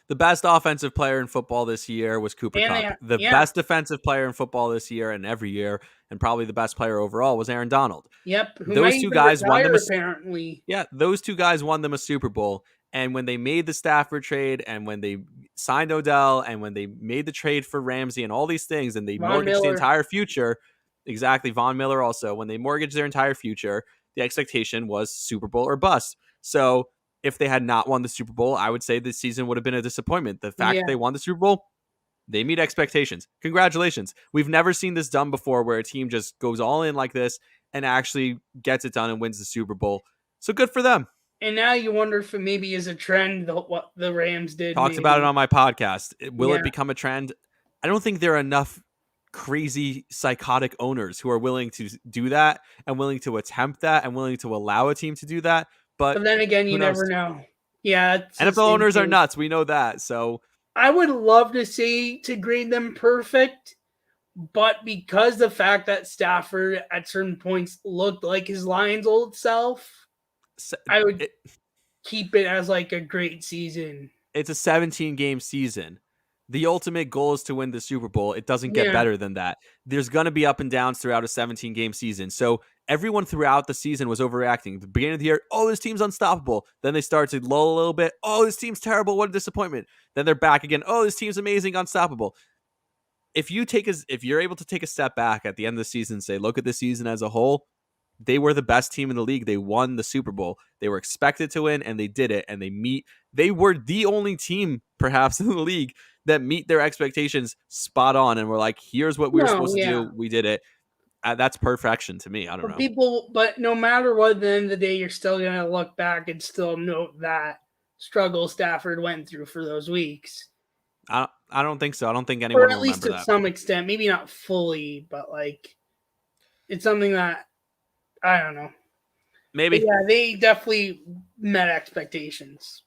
The best offensive player in football this year was Cooper Kupp. The best defensive player in football this year and every year, and probably the best player overall, was Aaron Donald. Yep. Those two guys won them apparently. Yeah, those two guys won them a Super Bowl. And when they made the Stafford trade, and when they signed Odell, and when they made the trade for Ramsey and all these things, and they mortgaged the entire future, exactly, Von Miller also, when they mortgaged their entire future, the expectation was Super Bowl or bust. So if they had not won the Super Bowl, I would say this season would have been a disappointment. The fact that they won the Super Bowl, they meet expectations. Congratulations. We've never seen this done before, where a team just goes all in like this and actually gets it done and wins the Super Bowl. So good for them. And now you wonder if it maybe is a trend, what the Rams did. Talked about it on my podcast. Will it become a trend? I don't think there are enough crazy, psychotic owners who are willing to do that and willing to attempt that and willing to allow a team to do that. But then again, you never know. Yeah. NFL owners are nuts. We know that. So I would love to grade them perfect, but because the fact that Stafford at certain points looked like his Lions' old self, I would keep it as like a great season. It's a 17-game season. The ultimate goal is to win the Super Bowl. It doesn't get better than that. There's going to be up and downs throughout a 17-game season. So everyone throughout the season was overreacting. At the beginning of the year, oh, this team's unstoppable. Then they start to lull a little bit. Oh, this team's terrible. What a disappointment. Then they're back again. Oh, this team's amazing, unstoppable. If you're able to take a step back at the end of the season and say, look at the season as a whole, they were the best team in the league. They won the Super Bowl. They were expected to win, and they did it. And they were the only team, perhaps, in the league that meet their expectations spot on. And we're like, here's what we were supposed to do. We did it. That's perfection to me. I don't know. But no matter what, at the end of the day, you're still going to look back and still note that struggle Stafford went through for those weeks. I don't think so. I don't think anyone will remember that. Or at least to some extent. Maybe not fully, but like it's something that I don't know. Maybe. But yeah, they definitely met expectations.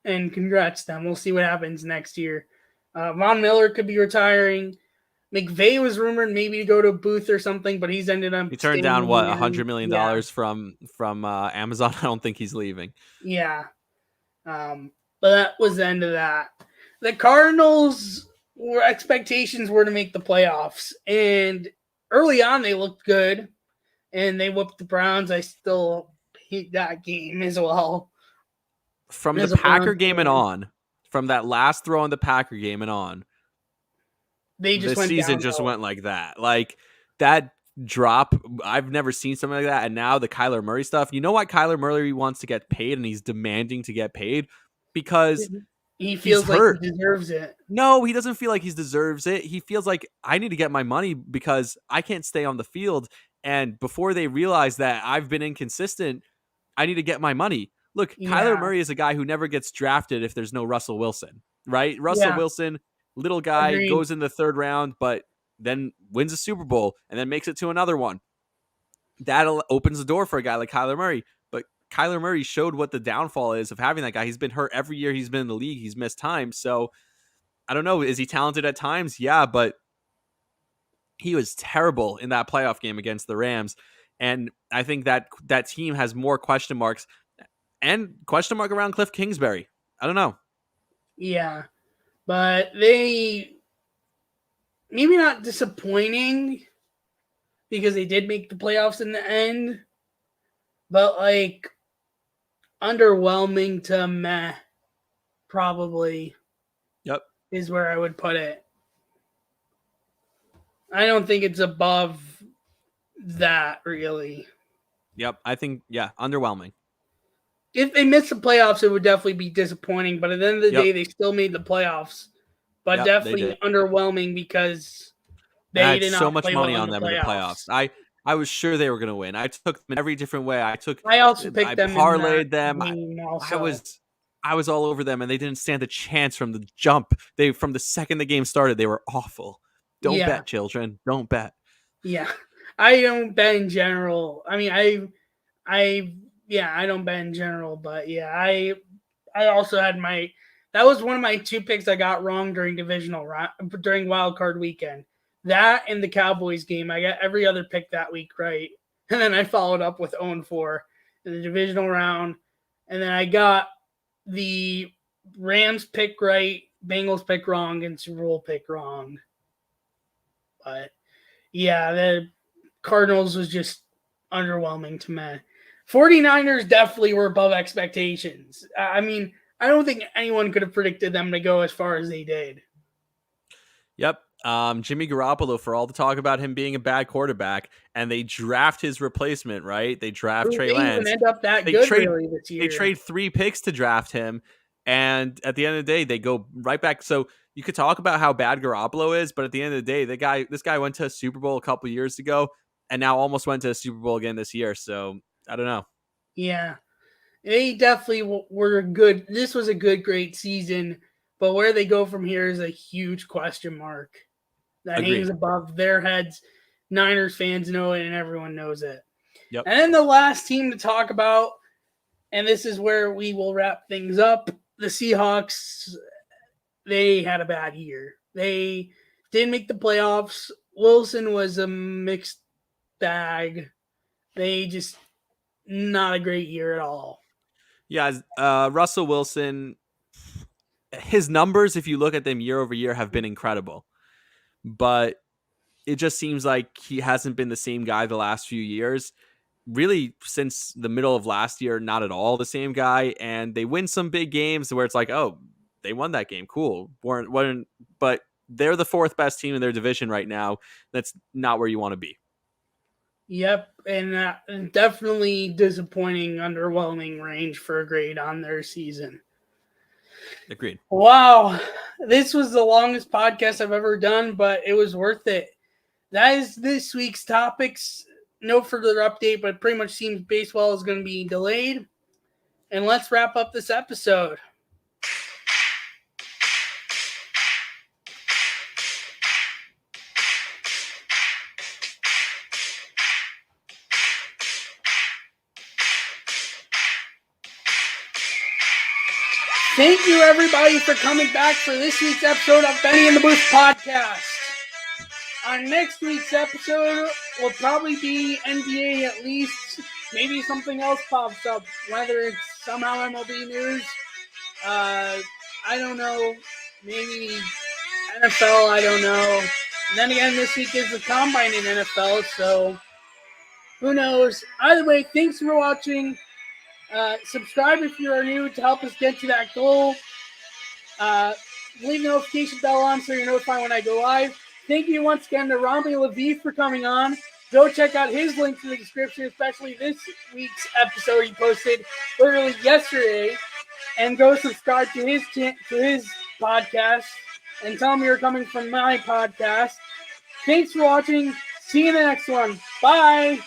And congrats to them. We'll see what happens next year. Von Miller could be retiring. McVay was rumored maybe to go to a booth or something, but he's ended up. He turned down what, $100 million from Amazon. I don't think he's leaving. Yeah. But that was the end of that. The Cardinals expectations were to make the playoffs, and early on they looked good. And they whooped the Browns. I still hate that game as well. From the Packer game and on, from that last throw in the Packer game and on, the season just went like that. Like that drop. I've never seen something like that. And now the Kyler Murray stuff. You know why Kyler Murray wants to get paid and he's demanding to get paid? Because He he's feels like hurt. he deserves it. No, he doesn't feel like he deserves it. He feels like I need to get my money because I can't stay on the field. And before they realize that I've been inconsistent, I need to get my money. Look, Kyler Yeah. Murray is a guy who never gets drafted if there's no Russell Wilson, right? Russell Yeah. Wilson, little guy, Agreed. goes in the third round, but then wins a Super Bowl and then makes it to another one. That opens the door for a guy like Kyler Murray. But Kyler Murray showed what the downfall is of having that guy. He's been hurt every year he's been in the league. He's missed time. So I don't know. Is he talented at times? Yeah, but he was terrible in that playoff game against the Rams. And I think that that team has more question marks and question mark around Cliff Kingsbury. I don't know. Yeah. But they maybe not disappointing because they did make the playoffs in the end, but like underwhelming to meh probably. Yep. Is where I would put it. I don't think it's above that really. Yep. I think, yeah, underwhelming. If they missed the playoffs, it would definitely be disappointing. But at the end of the day, they still made the playoffs. But definitely underwhelming because they did not so much play money well on in them in the playoffs. I was sure they were going to win. I took them in every different way. I also picked them. Parlayed them. I was all over them, and they didn't stand a chance from the jump. From the second the game started, they were awful. Don't bet, children. Don't bet. Yeah, I don't bet in general. I mean, I don't bet in general, but yeah, I also had that was one of my two picks I got wrong during wild card weekend. That and the Cowboys game, I got every other pick that week right, and then I followed up with 0-4 in the divisional round, and then I got the Rams pick right, Bengals pick wrong, and Super Bowl pick wrong. But yeah, the Cardinals was just underwhelming to me. 49ers definitely were above expectations. I mean, I don't think anyone could have predicted them to go as far as they did. Yep. Jimmy Garoppolo, for all the talk about him being a bad quarterback, and they draft his replacement, right? They draft Trey Lance. End up that good really this year. They trade 3 picks to draft him, and at the end of the day, they go right back. So you could talk about how bad Garoppolo is, but at the end of the day, this guy went to a Super Bowl a couple years ago, and now almost went to a Super Bowl again this year. So I don't know. Yeah, they definitely were good. This was a great season, but where they go from here is a huge question mark that hangs above their heads. Niners fans know it, and everyone knows it. Yep. And then the last team to talk about, and this is where we will wrap things up, the Seahawks. They had a bad year. They didn't make the playoffs. Wilson was a mixed bag. They just not a great year at all. Yeah, Russell Wilson, his numbers, if you look at them year over year, have been incredible. But it just seems like he hasn't been the same guy the last few years. Really, since the middle of last year, not at all the same guy. And they win some big games where it's like, oh, they won that game. Cool. But they're the 4th best team in their division right now. That's not where you want to be. Yep, and definitely disappointing, underwhelming range for a grade on their season. Agreed. Wow, this was the longest podcast I've ever done, but it was worth it. That is this week's topics. No further update, but it pretty much seems baseball is going to be delayed. And let's wrap up this episode. Thank you, everybody, for coming back for this week's episode of Benny and the Booth podcast. Our next week's episode will probably be NBA at least. Maybe something else pops up, whether it's somehow MLB news. I don't know. Maybe NFL, I don't know. And then again, this week is the Combine in NFL, so who knows? Either way, thanks for watching. Subscribe if you are new to help us get to that goal. Leave the notification bell on so you're notified when I go live. Thank you once again to Rami for coming on. Go check out his link in the description, especially this week's episode he posted literally yesterday. And go subscribe to his podcast and tell him you're coming from my podcast. Thanks for watching. See you in the next one. Bye.